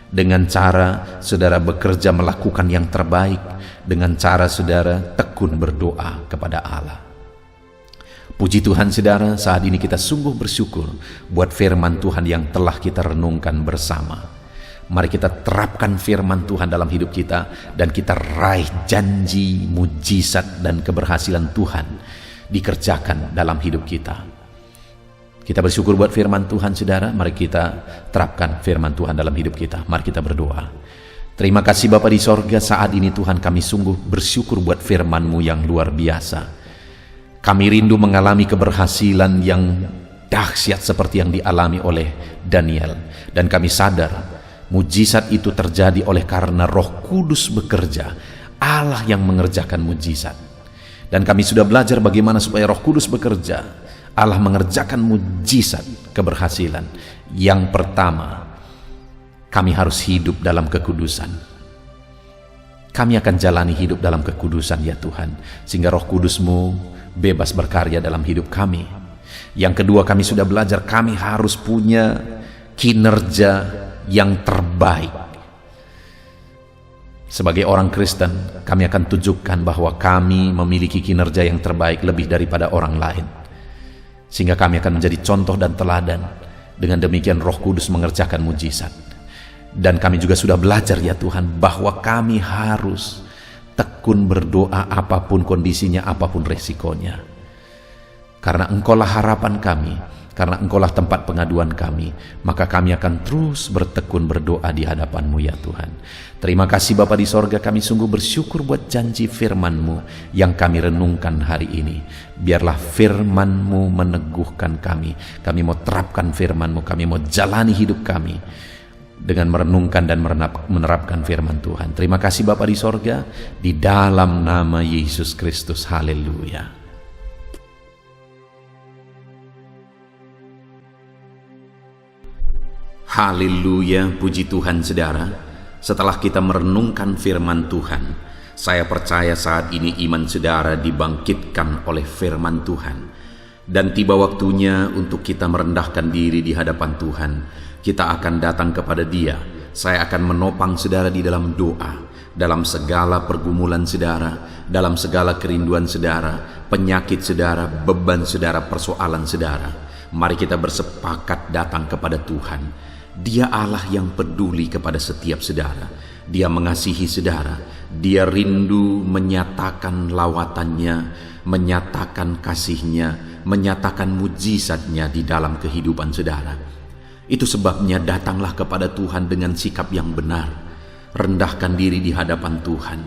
dengan cara saudara bekerja melakukan yang terbaik, dengan cara saudara tekun berdoa kepada Allah. Puji Tuhan saudara, saat ini kita sungguh bersyukur buat firman Tuhan yang telah kita renungkan bersama. Mari kita terapkan firman Tuhan dalam hidup kita, dan kita raih janji, mujizat, dan keberhasilan Tuhan dikerjakan dalam hidup kita. Kita bersyukur buat firman Tuhan, saudara. Mari kita terapkan firman Tuhan dalam hidup kita. Mari kita berdoa. Terima kasih Bapa di sorga, saat ini Tuhan kami sungguh bersyukur buat firman-Mu yang luar biasa. Kami rindu mengalami keberhasilan yang dahsyat seperti yang dialami oleh Daniel. Dan kami sadar mujizat itu terjadi oleh karena Roh Kudus bekerja, Allah yang mengerjakan mujizat. Dan kami sudah belajar bagaimana supaya Roh Kudus bekerja, Allah mengerjakan mujizat keberhasilan. Yang pertama, kami harus hidup dalam kekudusan. Kami akan jalani hidup dalam kekudusan ya Tuhan, sehingga Roh Kudus-Mu bebas berkarya dalam hidup kami. Yang kedua, kami sudah belajar kami harus punya kinerja yang terbaik. Sebagai orang Kristen, kami akan tunjukkan bahwa kami memiliki kinerja yang terbaik lebih daripada orang lain, sehingga kami akan menjadi contoh dan teladan. Dengan demikian Roh Kudus mengerjakan mujizat. Dan kami juga sudah belajar ya Tuhan bahwa kami harus tekun berdoa apapun kondisinya, apapun resikonya, karena Engkaulah harapan kami, karena Engkaulah tempat pengaduan kami. Maka kami akan terus bertekun berdoa di hadapan-Mu ya Tuhan. Terima kasih Bapa di sorga, kami sungguh bersyukur buat janji firman-Mu yang kami renungkan hari ini. Biarlah firman-Mu meneguhkan kami. Kami mau terapkan firman-Mu, kami mau jalani hidup kami dengan merenungkan dan menerapkan firman Tuhan. Terima kasih Bapa di sorga, di dalam nama Yesus Kristus. Haleluya. Haleluya, puji Tuhan saudara. Setelah kita merenungkan firman Tuhan, saya percaya saat ini iman saudara dibangkitkan oleh firman Tuhan. Dan tiba waktunya untuk kita merendahkan diri di hadapan Tuhan. Kita akan datang kepada Dia. Saya akan menopang saudara di dalam doa, dalam segala pergumulan saudara, dalam segala kerinduan saudara, penyakit saudara, beban saudara, persoalan saudara. Mari kita bersepakat datang kepada Tuhan. Dia Allah yang peduli kepada setiap saudara. Dia mengasihi saudara. Dia rindu menyatakan lawatannya, menyatakan kasihnya, menyatakan mujizatnya di dalam kehidupan saudara. Itu sebabnya datanglah kepada Tuhan dengan sikap yang benar. Rendahkan diri di hadapan Tuhan.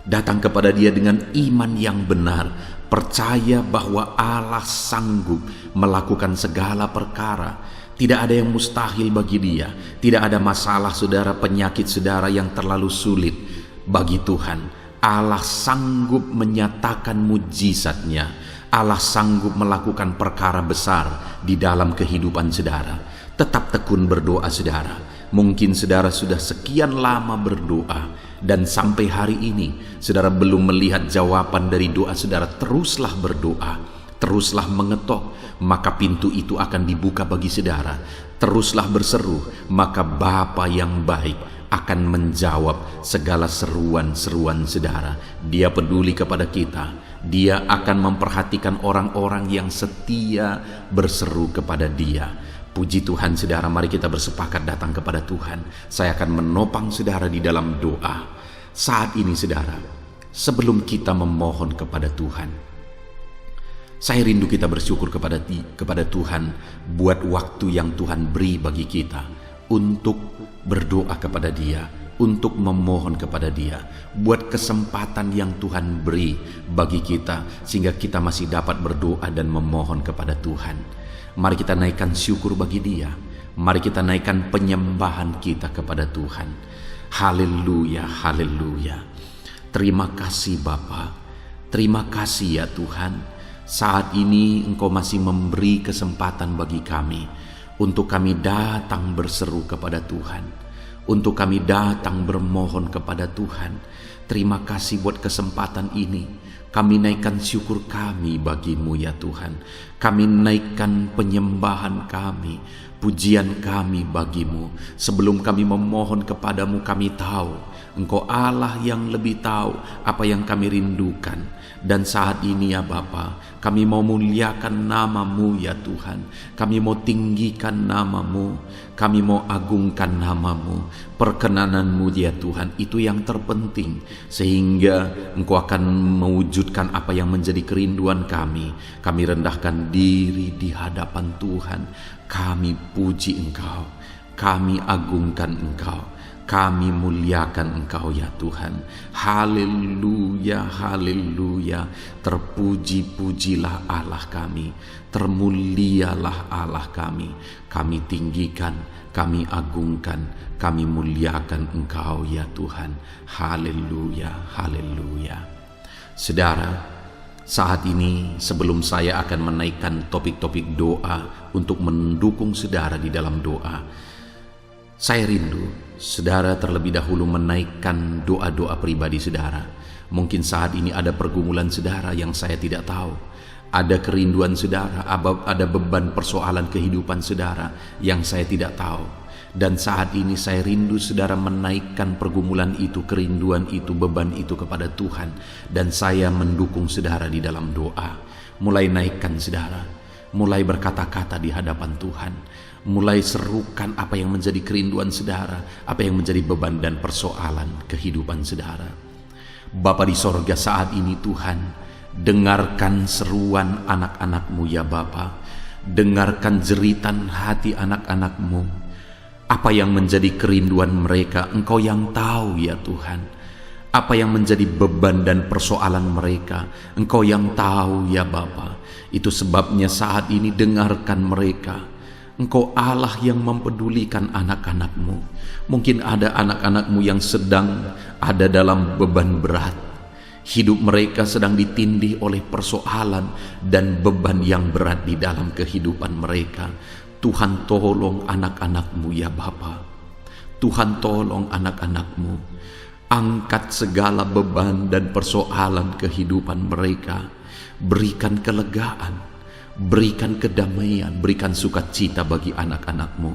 Datang kepada Dia dengan iman yang benar. Percaya bahwa Allah sanggup melakukan segala perkara. Tidak ada yang mustahil bagi Dia. Tidak ada masalah saudara, penyakit saudara yang terlalu sulit bagi Tuhan. Allah sanggup menyatakan mujizatnya. Allah sanggup melakukan perkara besar di dalam kehidupan saudara. Tetap tekun berdoa saudara. Mungkin saudara sudah sekian lama berdoa, dan sampai hari ini saudara belum melihat jawaban dari doa saudara. Teruslah berdoa, teruslah mengetok, maka pintu itu akan dibuka bagi saudara. Teruslah berseru, maka Bapa yang baik akan menjawab segala seruan-seruan saudara. Dia peduli kepada kita. Dia akan memperhatikan orang-orang yang setia berseru kepada Dia. Puji Tuhan saudara, mari kita bersepakat datang kepada Tuhan. Saya akan menopang saudara di dalam doa. Saat ini saudara, sebelum kita memohon kepada Tuhan, saya rindu kita bersyukur kepada Tuhan buat waktu yang Tuhan beri bagi kita untuk berdoa kepada Dia, untuk memohon kepada Dia, buat kesempatan yang Tuhan beri bagi kita sehingga kita masih dapat berdoa dan memohon kepada Tuhan. Mari kita naikkan syukur bagi Dia. Mari kita naikkan penyembahan kita kepada Tuhan. Haleluya, haleluya. Terima kasih Bapa. Terima kasih ya Tuhan. Saat ini Engkau masih memberi kesempatan bagi kami untuk kami datang berseru kepada Tuhan, untuk kami datang bermohon kepada Tuhan. Terima kasih buat kesempatan ini. Kami naikkan syukur kami bagi-Mu ya Tuhan. Kami naikkan penyembahan kami, pujian kami bagimu. Sebelum kami memohon kepadamu, kami tahu Engkau Allah yang lebih tahu apa yang kami rindukan. Dan saat ini ya Bapa, kami mau muliakan nama-Mu ya Tuhan. Kami mau tinggikan nama-Mu, kami mau agungkan nama-Mu. Perkenanan-Mu ya Tuhan, itu yang terpenting, sehingga Engkau akan mewujudkan apa yang menjadi kerinduan kami. Kami rendahkan diri di hadapan Tuhan, kami puji Engkau, kami agungkan Engkau, kami muliakan Engkau ya Tuhan. Haleluya, haleluya. Terpuji-pujilah Allah kami, termulialah Allah kami. Kami tinggikan, kami agungkan, kami muliakan Engkau ya Tuhan. Haleluya, haleluya. Saudara, saat ini sebelum saya akan menaikkan topik-topik doa untuk mendukung saudara di dalam doa, saya rindu saudara terlebih dahulu menaikkan doa-doa pribadi saudara. Mungkin saat ini ada pergumulan saudara yang saya tidak tahu. Ada kerinduan saudara, ada beban persoalan kehidupan saudara yang saya tidak tahu. Dan saat ini saya rindu saudara menaikkan pergumulan itu, kerinduan itu, beban itu kepada Tuhan. Dan saya mendukung saudara di dalam doa. Mulai naikkan saudara, mulai berkata-kata di hadapan Tuhan. Mulai serukan apa yang menjadi kerinduan saudara, apa yang menjadi beban dan persoalan kehidupan saudara. Bapa di sorga, saat ini Tuhan, dengarkan seruan anak-anak-Mu ya Bapa. Dengarkan jeritan hati anak-anak-Mu. Apa yang menjadi kerinduan mereka, Engkau yang tahu ya Tuhan. Apa yang menjadi beban dan persoalan mereka, Engkau yang tahu ya Bapa. Itu sebabnya saat ini dengarkan mereka. Engkau Allah yang mempedulikan anak-anak-Mu. Mungkin ada anak-anak-Mu yang sedang ada dalam beban berat. Hidup mereka sedang ditindih oleh persoalan dan beban yang berat di dalam kehidupan mereka. Tuhan tolong anak-anak-Mu ya Bapa. Tuhan tolong anak-anak-Mu. Angkat segala beban dan persoalan kehidupan mereka. Berikan kelegaan, berikan kedamaian, berikan sukacita bagi anak-anak-Mu.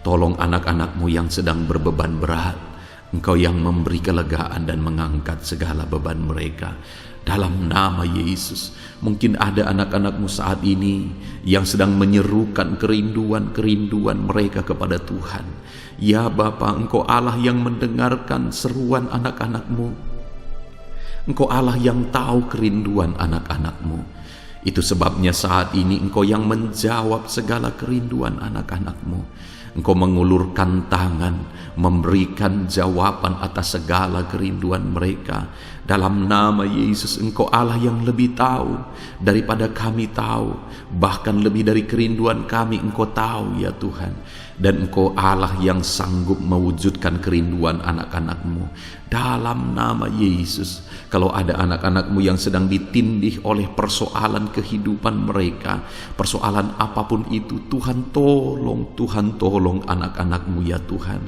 Tolong anak-anak-Mu yang sedang berbeban berat. Engkau yang memberi kelegaan dan mengangkat segala beban mereka. Dalam nama Yesus, mungkin ada anak-anak-Mu saat ini yang sedang menyerukan kerinduan-kerinduan mereka kepada Tuhan. Ya Bapa, Engkau Allah yang mendengarkan seruan anak-anak-Mu. Engkau Allah yang tahu kerinduan anak-anak-Mu. Itu sebabnya saat ini Engkau yang menjawab segala kerinduan anak-anak-Mu. Engkau mengulurkan tangan, memberikan jawaban atas segala kerinduan mereka. Dalam nama Yesus, Engkau Allah yang lebih tahu daripada kami tahu. Bahkan lebih dari kerinduan kami Engkau tahu ya Tuhan. Dan Engkau Allah yang sanggup mewujudkan kerinduan anak-anak-Mu. Dalam nama Yesus, kalau ada anak-anak-Mu yang sedang ditindih oleh persoalan kehidupan mereka, persoalan apapun itu, Tuhan tolong anak-anak-Mu ya Tuhan.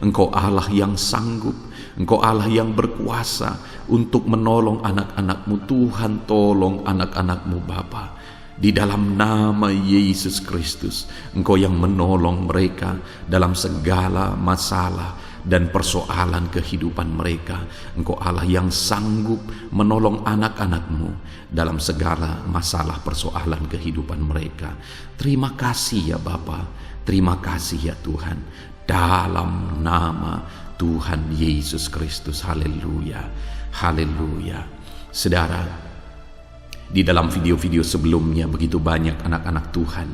Engkau Allah yang sanggup, Engkau Allah yang berkuasa untuk menolong anak-anak-Mu. Tuhan tolong anak-anak-Mu Bapa. Di dalam nama Yesus Kristus, Engkau yang menolong mereka dalam segala masalah dan persoalan kehidupan mereka. Engkau Allah yang sanggup menolong anak-anak-Mu dalam segala masalah persoalan kehidupan mereka. Terima kasih ya Bapa, terima kasih ya Tuhan. Dalam nama Tuhan Yesus Kristus, haleluya, haleluya. Saudara, di dalam video-video sebelumnya begitu banyak anak-anak Tuhan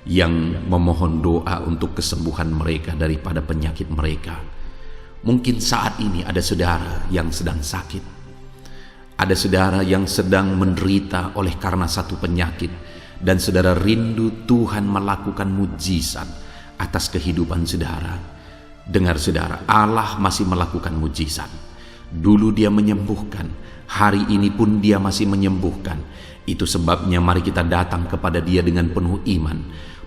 yang memohon doa untuk kesembuhan mereka daripada penyakit mereka. Mungkin saat ini ada saudara yang sedang sakit. Ada saudara yang sedang menderita oleh karena satu penyakit. Dan saudara rindu Tuhan melakukan mujizat atas kehidupan saudara. Dengar saudara, Allah masih melakukan mujizat. Dulu Dia menyembuhkan, hari ini pun Dia masih menyembuhkan. Itu sebabnya mari kita datang kepada Dia dengan penuh iman,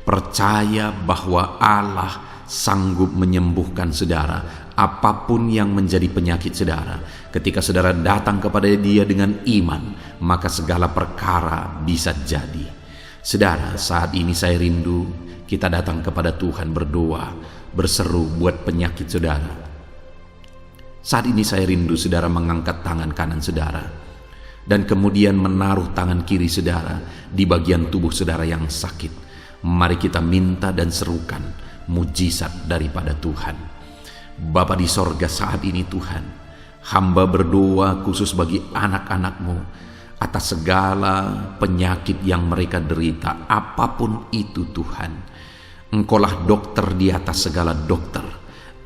percaya bahwa Allah sanggup menyembuhkan saudara apapun yang menjadi penyakit saudara. Ketika saudara datang kepada Dia dengan iman, maka segala perkara bisa jadi. Saudara, saat ini saya rindu kita datang kepada Tuhan berdoa, berseru buat penyakit saudara. Saat ini saya rindu saudara mengangkat tangan kanan saudara dan kemudian menaruh tangan kiri saudara di bagian tubuh saudara yang sakit. Mari kita minta dan serukan mujizat daripada Tuhan. Bapa di sorga, saat ini Tuhan, hamba berdoa khusus bagi anak-anak-Mu atas segala penyakit yang mereka derita, apapun itu Tuhan. Engkaulah dokter di atas segala dokter,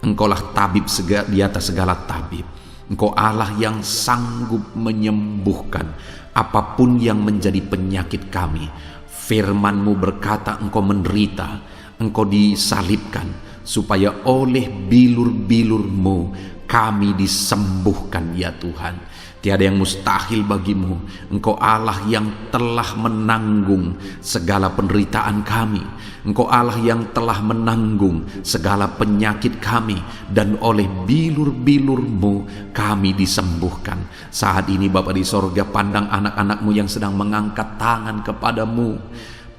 Engkaulah tabib di atas segala tabib. Engkau Allah yang sanggup menyembuhkan apapun yang menjadi penyakit kami. Firman-Mu berkata Engkau menderita, Engkau disalibkan, supaya oleh bilur-bilur-Mu kami disembuhkan ya Tuhan. Tiada yang mustahil bagimu. Engkau Allah yang telah menanggung segala penderitaan kami. Engkau Allah yang telah menanggung segala penyakit kami, dan oleh bilur-bilur-Mu kami disembuhkan. Saat ini Bapa di sorga, pandang anak-anak-Mu yang sedang mengangkat tangan kepadamu.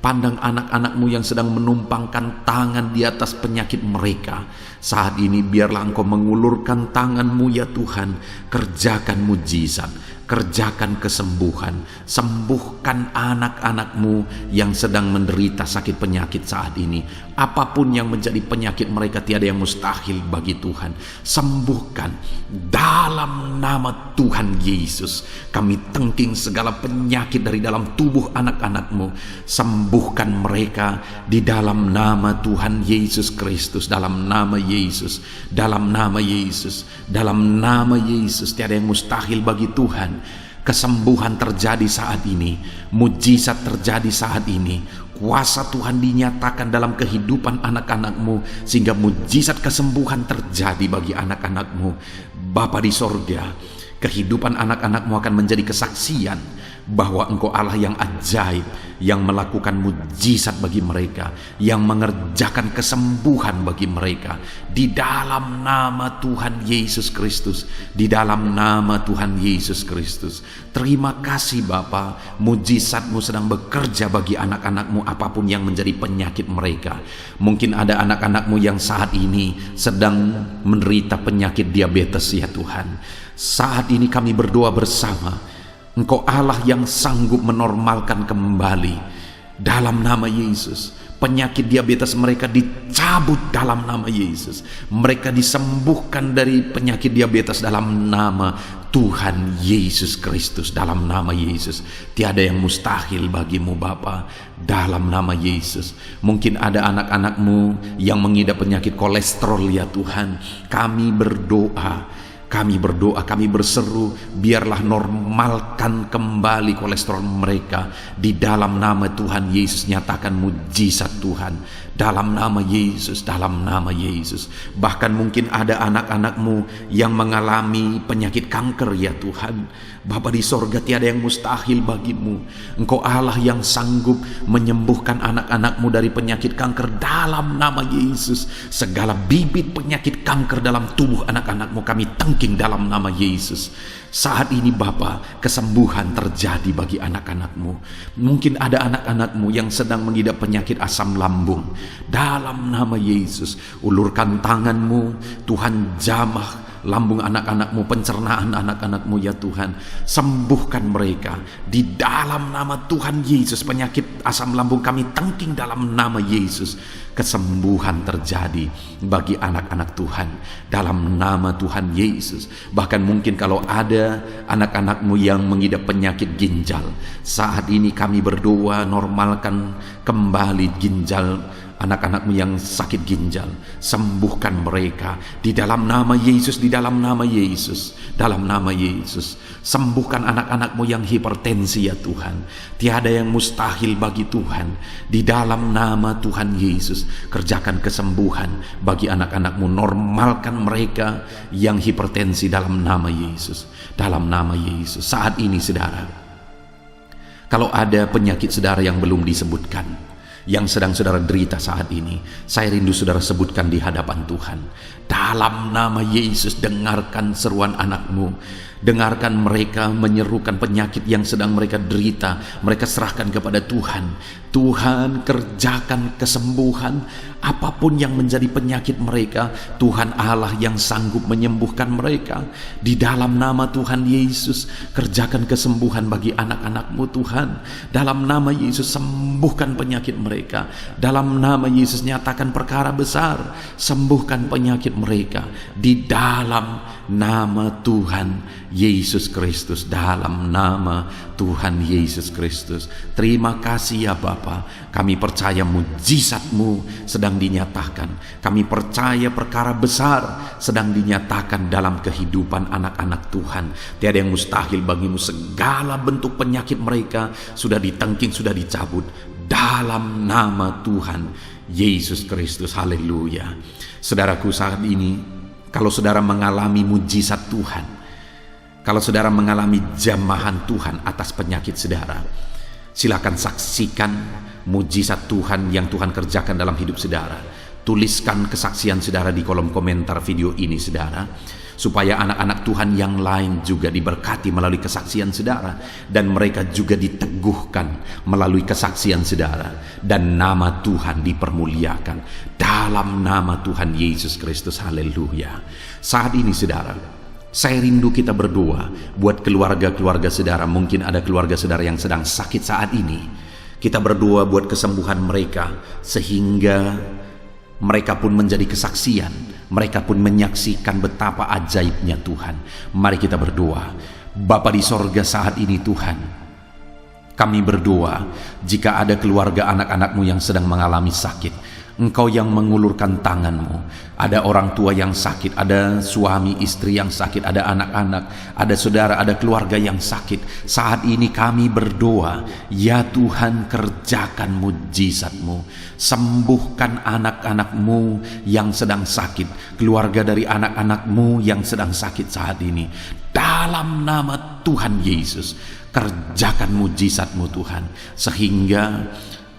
Pandang anak-anak-Mu yang sedang menumpangkan tangan di atas penyakit mereka. Saat ini biarlah Engkau mengulurkan tangan-Mu ya Tuhan. Kerjakan mujizat, kerjakan kesembuhan. Sembuhkan anak-anak-Mu yang sedang menderita sakit penyakit saat ini. Apapun yang menjadi penyakit mereka, tiada yang mustahil bagi Tuhan. Sembuhkan dalam nama Tuhan Yesus. Kami tengking segala penyakit dari dalam tubuh anak-anak-Mu. Sembuhkan mereka di dalam nama Tuhan Yesus Kristus. Dalam nama Yesus, dalam nama Yesus, dalam nama Yesus. Tiada yang mustahil bagi Tuhan. Kesembuhan terjadi saat ini, mujizat terjadi saat ini. Kuasa Tuhan dinyatakan dalam kehidupan anak-anak-Mu, sehingga mujizat kesembuhan terjadi bagi anak-anak-Mu. Bapa di sorga, kehidupan anak-anak-Mu akan menjadi kesaksian bahwa Engkau Allah yang ajaib, yang melakukan mujizat bagi mereka, yang mengerjakan kesembuhan bagi mereka. Di dalam nama Tuhan Yesus Kristus, di dalam nama Tuhan Yesus Kristus. Terima kasih Bapa, mujizat-Mu sedang bekerja bagi anak-anak-Mu apapun yang menjadi penyakit mereka. Mungkin ada anak-anak-Mu yang saat ini sedang menderita penyakit diabetes ya Tuhan. Saat ini kami berdoa bersama, Engkau Allah yang sanggup menormalkan kembali dalam nama Yesus. Penyakit diabetes mereka dicabut dalam nama Yesus. Mereka disembuhkan dari penyakit diabetes dalam nama Tuhan Yesus Kristus. Dalam nama Yesus. Tiada yang mustahil bagimu Bapa. Dalam nama Yesus. Mungkin ada anak-anak-Mu yang mengidap penyakit kolesterol ya Tuhan. Kami berdoa, kami berseru, biarlah normalkan kembali kolesterol mereka. Di dalam nama Tuhan Yesus, nyatakan mujizat Tuhan. Dalam nama Yesus, dalam nama Yesus. Bahkan mungkin ada anak-anak-Mu yang mengalami penyakit kanker ya Tuhan. Bapa di sorga, tiada yang mustahil bagimu. Engkau Allah yang sanggup menyembuhkan anak-anak-Mu dari penyakit kanker dalam nama Yesus. Segala bibit penyakit kanker dalam tubuh anak-anak-Mu kami tengking dalam nama Yesus. Saat ini Bapa, kesembuhan terjadi bagi anak-anak-Mu. Mungkin ada anak-anak-Mu yang sedang mengidap penyakit asam lambung. Dalam nama Yesus, ulurkan tangan-Mu, Tuhan jamah lambung anak-anak-Mu, pencernaan anak-anak-Mu ya Tuhan. Sembuhkan mereka di dalam nama Tuhan Yesus. Penyakit asam lambung kami tengking dalam nama Yesus. Kesembuhan terjadi bagi anak-anak Tuhan dalam nama Tuhan Yesus. Bahkan mungkin kalau ada anak-anak-Mu yang mengidap penyakit ginjal, saat ini kami berdoa, normalkan kembali ginjal anak-anak-Mu yang sakit ginjal. Sembuhkan mereka di dalam nama Yesus, di dalam nama Yesus, dalam nama Yesus. Sembuhkan anak-anak-Mu yang hipertensi ya Tuhan. Tiada yang mustahil bagi Tuhan. Di dalam nama Tuhan Yesus, kerjakan kesembuhan bagi anak-anak-Mu. Normalkan mereka yang hipertensi dalam nama Yesus, dalam nama Yesus. Saat ini saudara, kalau ada penyakit saudara yang belum disebutkan, yang sedang saudara derita saat ini, saya rindu saudara sebutkan di hadapan Tuhan. Dalam nama Yesus, dengarkan seruan anak-Mu. Dengarkan mereka menyerukan penyakit yang sedang mereka derita. Mereka serahkan kepada Tuhan. Tuhan, kerjakan kesembuhan apapun yang menjadi penyakit mereka. Tuhan Allah yang sanggup menyembuhkan mereka. Di dalam nama Tuhan Yesus, kerjakan kesembuhan bagi anak-anak-Mu Tuhan. Dalam nama Yesus, sembuhkan penyakit mereka. Dalam nama Yesus, nyatakan perkara besar, sembuhkan penyakit mereka. Di dalam nama Tuhan Yesus Kristus, dalam nama Tuhan Yesus Kristus. Terima kasih ya Bapa, kami percaya mujizat-Mu sedang dinyatakan. Kami percaya perkara besar sedang dinyatakan dalam kehidupan anak-anak Tuhan. Tiada yang mustahil bagi-Mu. Segala bentuk penyakit mereka sudah ditengking, sudah dicabut dalam nama Tuhan Yesus Kristus. Haleluya. Saudaraku, saat ini kalau saudara mengalami mujizat Tuhan, kalau saudara mengalami jamahan Tuhan atas penyakit saudara, silakan saksikan mujizat Tuhan yang Tuhan kerjakan dalam hidup saudara. Tuliskan kesaksian saudara di kolom komentar video ini saudara, supaya anak-anak Tuhan yang lain juga diberkati melalui kesaksian saudara, dan mereka juga diteguhkan melalui kesaksian saudara, dan nama Tuhan dipermuliakan dalam nama Tuhan Yesus Kristus. Haleluya. Saat ini saudara, saya rindu kita berdoa buat keluarga-keluarga saudara. Mungkin ada keluarga saudara yang sedang sakit saat ini. Kita berdoa buat kesembuhan mereka, sehingga mereka pun menjadi kesaksian. Mereka pun menyaksikan betapa ajaibnya Tuhan. Mari kita berdoa. Bapa di sorga, saat ini Tuhan, kami berdoa jika ada keluarga anak-anak-Mu yang sedang mengalami sakit, Engkau yang mengulurkan tangan-Mu. Ada orang tua yang sakit, ada suami istri yang sakit, ada anak-anak, ada saudara, ada keluarga yang sakit. Saat ini kami berdoa, ya Tuhan, kerjakan mujizat-Mu. Sembuhkan anak-anak-Mu yang sedang sakit, keluarga dari anak-anak-Mu yang sedang sakit saat ini. Dalam nama Tuhan Yesus, kerjakan mujizat-Mu Tuhan, sehingga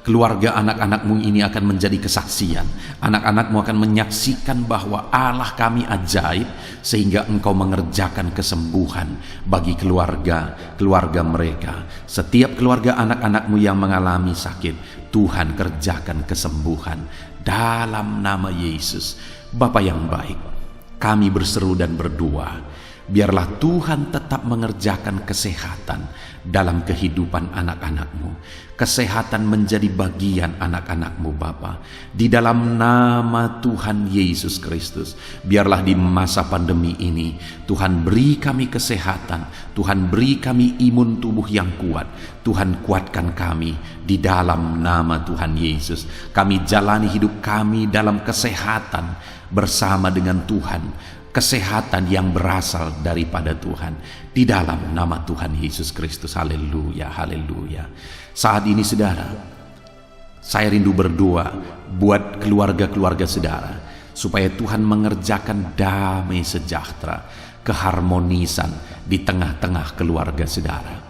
keluarga anak-anak-Mu ini akan menjadi kesaksian. Anak-anak-Mu akan menyaksikan bahwa Allah kami ajaib, sehingga Engkau mengerjakan kesembuhan bagi keluarga mereka. Setiap keluarga anak-anak-Mu yang mengalami sakit, Tuhan kerjakan kesembuhan dalam nama Yesus. Bapa yang baik, kami berseru dan berdoa, biarlah Tuhan tetap mengerjakan kesehatan dalam kehidupan anak-anak-Mu. Kesehatan menjadi bagian anak-anak-Mu Bapa. Di dalam nama Tuhan Yesus Kristus, biarlah di masa pandemi ini Tuhan beri kami kesehatan, Tuhan beri kami imun tubuh yang kuat. Tuhan kuatkan kami di dalam nama Tuhan Yesus. Kami jalani hidup kami dalam kesehatan bersama dengan Tuhan. Kesehatan yang berasal daripada Tuhan, di dalam nama Tuhan Yesus Kristus. Haleluya, haleluya. Saat ini saudara, saya rindu berdoa buat keluarga-keluarga saudara, supaya Tuhan mengerjakan damai sejahtera, keharmonisan di tengah-tengah keluarga saudara.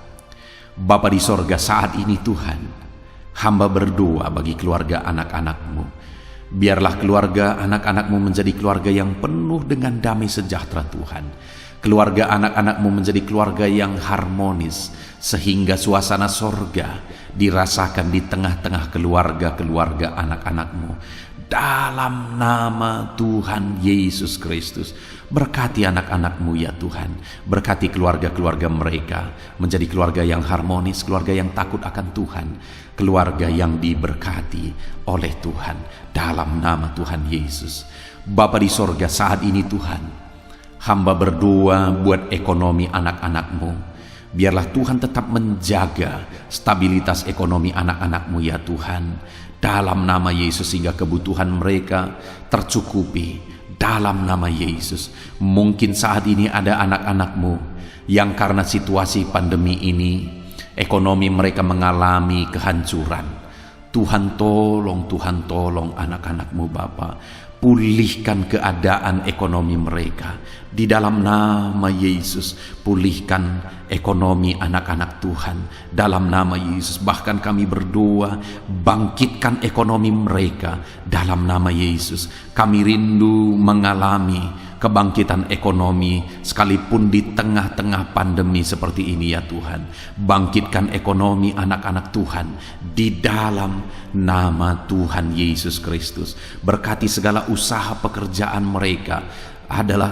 Bapa di sorga, saat ini Tuhan, hamba berdoa bagi keluarga anak-anak-Mu. Biarlah keluarga anak-anak-Mu menjadi keluarga yang penuh dengan damai sejahtera Tuhan. Keluarga anak-anak-Mu menjadi keluarga yang harmonis, sehingga suasana sorga dirasakan di tengah-tengah keluarga-keluarga anak-anak-Mu. Dalam nama Tuhan Yesus Kristus, berkati anak-anak-Mu ya Tuhan. Berkati keluarga-keluarga mereka menjadi keluarga yang harmonis, keluarga yang takut akan Tuhan, keluarga yang diberkati oleh Tuhan. Dalam nama Tuhan Yesus. Bapa di sorga, saat ini Tuhan, hamba berdoa buat ekonomi anak-anak-Mu. Biarlah Tuhan tetap menjaga stabilitas ekonomi anak-anak-Mu ya Tuhan. Dalam nama Yesus, sehingga kebutuhan mereka tercukupi. Dalam nama Yesus. Mungkin saat ini ada anak-anak-Mu yang karena situasi pandemi ini, ekonomi mereka mengalami kehancuran. Tuhan tolong anak-anak-Mu Bapa. Pulihkan keadaan ekonomi mereka. Di dalam nama Yesus, pulihkan ekonomi anak-anak Tuhan. Dalam nama Yesus, bahkan kami berdoa, bangkitkan ekonomi mereka. Dalam nama Yesus, kami rindu mengalami kebangkitan ekonomi sekalipun di tengah-tengah pandemi seperti ini ya Tuhan. Bangkitkan ekonomi anak-anak Tuhan di dalam nama Tuhan Yesus Kristus. Berkati segala usaha pekerjaan mereka. Adalah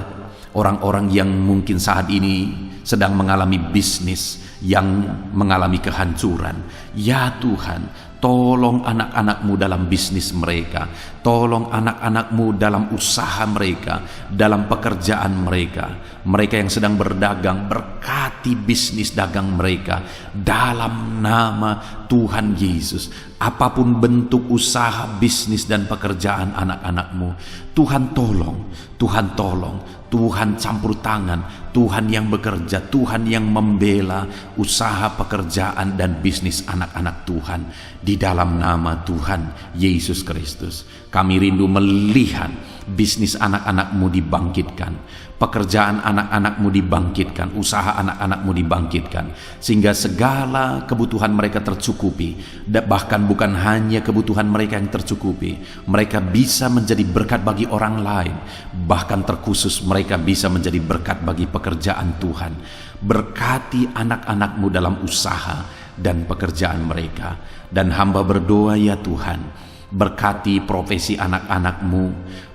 orang-orang yang mungkin saat ini sedang mengalami bisnis yang mengalami kehancuran. Ya Tuhan, tolong anak-anak-Mu dalam bisnis mereka, tolong anak-anak-Mu dalam usaha mereka, dalam pekerjaan mereka. Mereka yang sedang berdagang, berkati bisnis dagang mereka dalam nama Tuhan Yesus. Apapun bentuk usaha, bisnis dan pekerjaan anak-anak-Mu, Tuhan tolong, Tuhan tolong, Tuhan campur tangan, Tuhan yang bekerja, Tuhan yang membela usaha, pekerjaan dan bisnis anak-anak Tuhan di dalam nama Tuhan Yesus Kristus. Kami rindu melihat bisnis anak-anak-Mu dibangkitkan, pekerjaan anak-anak-Mu dibangkitkan, usaha anak-anak-Mu dibangkitkan, sehingga segala kebutuhan mereka tercukupi. Bahkan bukan hanya kebutuhan mereka yang tercukupi, mereka bisa menjadi berkat bagi orang lain. Bahkan terkhusus mereka bisa menjadi berkat bagi pekerjaan Tuhan. Berkati anak-anak-Mu dalam usaha dan pekerjaan mereka. Dan hamba berdoa ya Tuhan, berkati profesi anak-anak-Mu,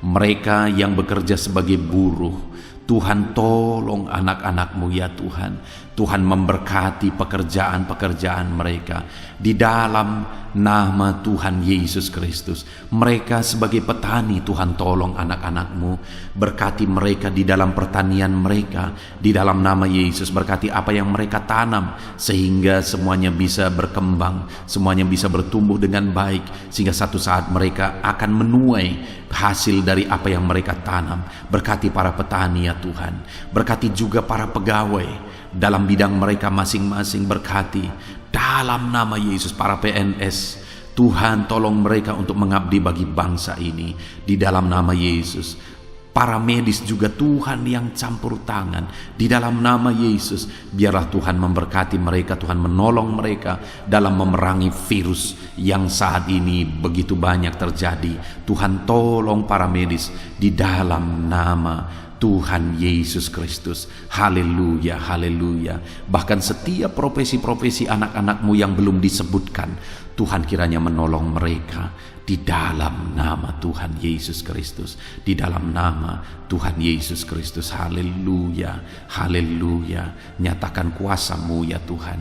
mereka yang bekerja sebagai buruh. Tuhan tolong anak-anak-Mu ya Tuhan. Tuhan memberkati pekerjaan-pekerjaan mereka di dalam nama Tuhan Yesus Kristus. Mereka sebagai petani, Tuhan tolong anak-anak-Mu. Berkati mereka di dalam pertanian mereka di dalam nama Yesus. Berkati apa yang mereka tanam sehingga semuanya bisa berkembang, semuanya bisa bertumbuh dengan baik, sehingga satu saat mereka akan menuai hasil dari apa yang mereka tanam. Berkati para petani ya Tuhan. Berkati juga para pegawai dalam bidang mereka masing-masing. Berkati dalam nama Yesus para PNS. Tuhan tolong mereka untuk mengabdi bagi bangsa ini di dalam nama Yesus. Para medis juga Tuhan yang campur tangan di dalam nama Yesus. Biarlah Tuhan memberkati mereka, Tuhan menolong mereka dalam memerangi virus yang saat ini begitu banyak terjadi. Tuhan tolong para medis di dalam nama Tuhan Yesus Kristus. Haleluya, haleluya. Bahkan setiap profesi-profesi anak-anak-Mu yang belum disebutkan, Tuhan kiranya menolong mereka di dalam nama Tuhan Yesus Kristus. Di dalam nama Tuhan Yesus Kristus. Haleluya, haleluya. Nyatakan kuasa-Mu ya Tuhan.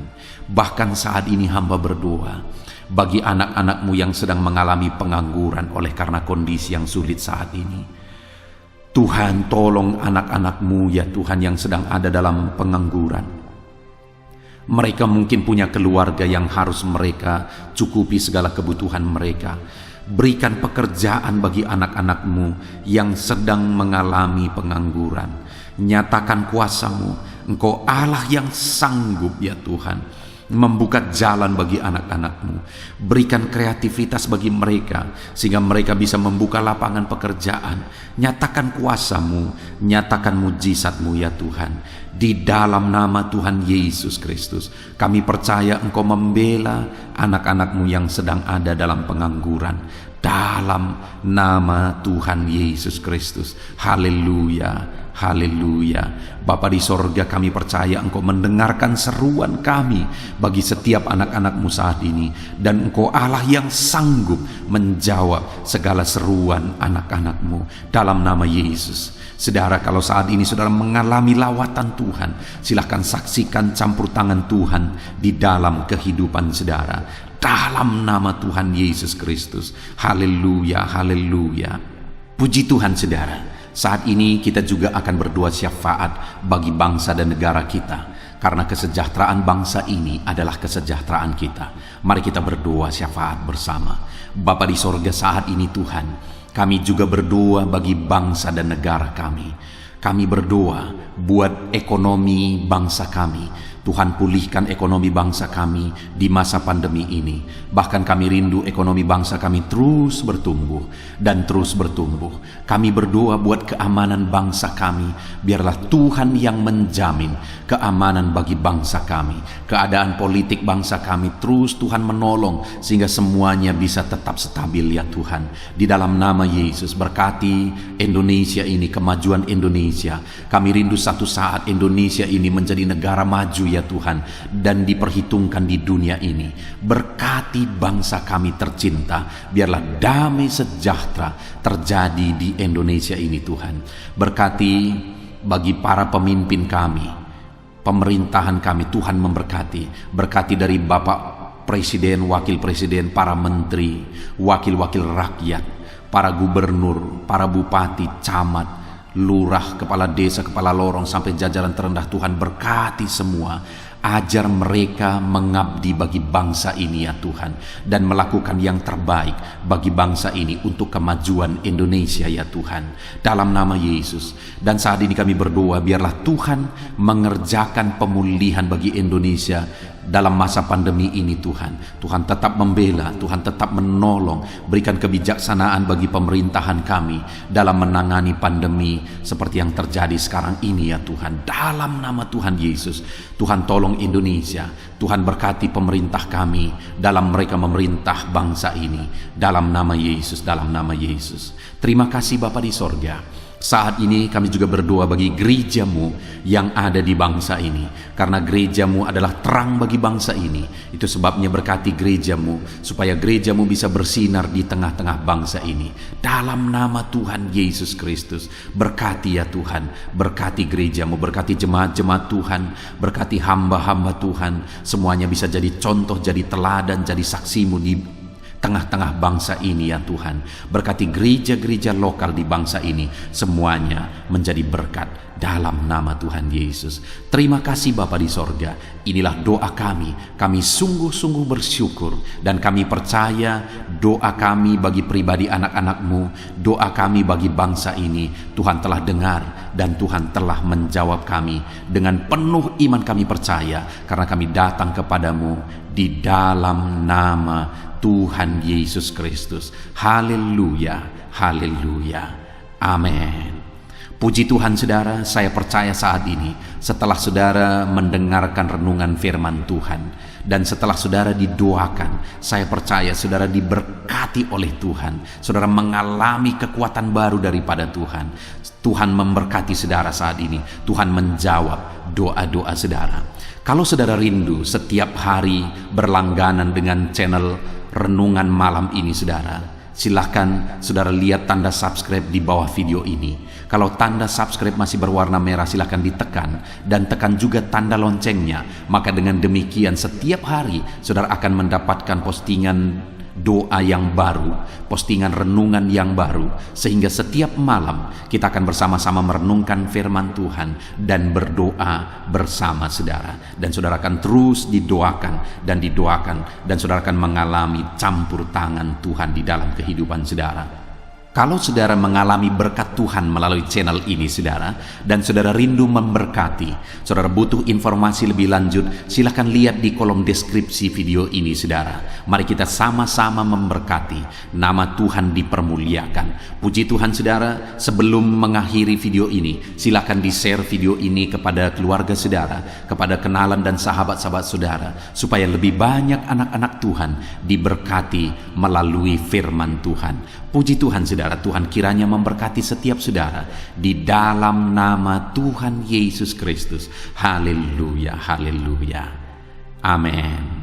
Bahkan saat ini hamba berdoa bagi anak-anak-Mu yang sedang mengalami pengangguran oleh karena kondisi yang sulit saat ini. Tuhan tolong anak-anak-Mu ya Tuhan yang sedang ada dalam pengangguran. Mereka mungkin punya keluarga yang harus mereka cukupi segala kebutuhan mereka. Berikan pekerjaan bagi anak-anak-Mu yang sedang mengalami pengangguran. Nyatakan kuasa-Mu. Engkau Allah yang sanggup ya Tuhan membuka jalan bagi anak-anak-Mu. Berikan kreativitas bagi mereka sehingga mereka bisa membuka lapangan pekerjaan. Nyatakan kuasa-Mu, nyatakan mujizat-Mu ya Tuhan. Di dalam nama Tuhan Yesus Kristus, kami percaya Engkau membela anak-anak-Mu yang sedang ada dalam pengangguran. Dalam nama Tuhan Yesus Kristus. Haleluya, haleluya. Bapa di sorga, kami percaya Engkau mendengarkan seruan kami bagi setiap anak-anak-Mu saat ini. Dan Engkau Allah yang sanggup menjawab segala seruan anak-anak-Mu dalam nama Yesus. Saudara, kalau saat ini saudara mengalami lawatan Tuhan, silahkan saksikan campur tangan Tuhan di dalam kehidupan saudara. Dalam nama Tuhan Yesus Kristus. Haleluya, haleluya. Puji Tuhan saudara. Saat ini kita juga akan berdoa syafaat bagi bangsa dan negara kita. Karena kesejahteraan bangsa ini adalah kesejahteraan kita. Mari kita berdoa syafaat bersama. Bapa di sorga, saat ini Tuhan, kami juga berdoa bagi bangsa dan negara kami. Kami berdoa buat ekonomi bangsa kami. Tuhan, pulihkan ekonomi bangsa kami di masa pandemi ini. Bahkan kami rindu ekonomi bangsa kami terus bertumbuh dan terus bertumbuh. Kami berdoa buat keamanan bangsa kami. Biarlah Tuhan yang menjamin keamanan bagi bangsa kami. Keadaan politik bangsa kami terus Tuhan menolong sehingga semuanya bisa tetap stabil ya Tuhan. Di dalam nama Yesus, berkati Indonesia ini, kemajuan Indonesia. Kami rindu satu saat Indonesia ini menjadi negara maju ya Tuhan, dan diperhitungkan di dunia ini. Berkati bangsa kami tercinta, biarlah damai sejahtera terjadi di Indonesia ini Tuhan. Berkati bagi para pemimpin kami, pemerintahan kami, Tuhan memberkati. Berkati dari Bapak Presiden, Wakil Presiden, para menteri, wakil-wakil rakyat, para gubernur, para bupati, camat, lurah, kepala desa, kepala lorong, sampai jajaran terendah. Tuhan berkati semua. Ajar mereka mengabdi bagi bangsa ini ya Tuhan, dan melakukan yang terbaik bagi bangsa ini untuk kemajuan Indonesia ya Tuhan, dalam nama Yesus. Dan saat ini kami berdoa, biarlah Tuhan mengerjakan pemulihan bagi Indonesia dalam masa pandemi ini Tuhan. Tuhan tetap membela, Tuhan tetap menolong, berikan kebijaksanaan bagi pemerintahan kami dalam menangani pandemi seperti yang terjadi sekarang ini ya Tuhan, dalam nama Tuhan Yesus. Tuhan tolong Indonesia, Tuhan berkati pemerintah kami dalam mereka memerintah bangsa ini, dalam nama Yesus, dalam nama Yesus. Terima kasih Bapa di sorga. Saat ini kami juga berdoa bagi gerejamu yang ada di bangsa ini, karena gerejamu adalah terang bagi bangsa ini. Itu sebabnya berkati gerejamu, supaya gerejamu bisa bersinar di tengah-tengah bangsa ini. Dalam nama Tuhan Yesus Kristus, berkati ya Tuhan, berkati gerejamu, berkati jemaat-jemaat Tuhan, berkati hamba-hamba Tuhan, semuanya bisa jadi contoh, jadi teladan, jadi saksimu di tengah-tengah bangsa ini ya Tuhan. Berkati gereja-gereja lokal di bangsa ini, semuanya menjadi berkat dalam nama Tuhan Yesus. Terima kasih Bapa di sorga. Inilah doa kami. Kami sungguh-sungguh bersyukur, dan kami percaya doa kami bagi pribadi anak-anak-Mu, doa kami bagi bangsa ini, Tuhan telah dengar dan Tuhan telah menjawab kami. Dengan penuh iman kami percaya, karena kami datang kepadamu di dalam nama Tuhan Yesus Kristus. Haleluya, haleluya, amin. Puji Tuhan saudara, saya percaya saat ini setelah saudara mendengarkan renungan firman Tuhan, dan setelah saudara didoakan, saya percaya saudara diberkati oleh Tuhan. Saudara mengalami kekuatan baru daripada Tuhan. Tuhan memberkati saudara saat ini. Tuhan menjawab doa-doa saudara. Kalau saudara rindu setiap hari berlangganan dengan channel renungan malam ini saudara, silahkan saudara lihat tanda subscribe di bawah video ini. Kalau tanda subscribe masih berwarna merah, silahkan ditekan, dan tekan juga tanda loncengnya. Maka dengan demikian setiap hari saudara akan mendapatkan postingan doa yang baru, postingan renungan yang baru, sehingga setiap malam kita akan bersama-sama merenungkan firman Tuhan dan berdoa bersama saudara. Dan saudara akan terus didoakan dan didoakan, dan saudara akan mengalami campur tangan Tuhan di dalam kehidupan saudara. Kalau saudara mengalami berkat Tuhan melalui channel ini saudara, dan saudara rindu memberkati, saudara butuh informasi lebih lanjut, silakan lihat di kolom deskripsi video ini saudara. Mari kita sama-sama memberkati, nama Tuhan dipermuliakan. Puji Tuhan saudara, sebelum mengakhiri video ini, silakan di-share video ini kepada keluarga saudara, kepada kenalan dan sahabat-sahabat saudara, supaya lebih banyak anak-anak Tuhan diberkati melalui firman Tuhan. Puji Tuhan saudara, Tuhan kiranya memberkati setiap saudara di dalam nama Tuhan Yesus Kristus. Haleluya, haleluya, amin.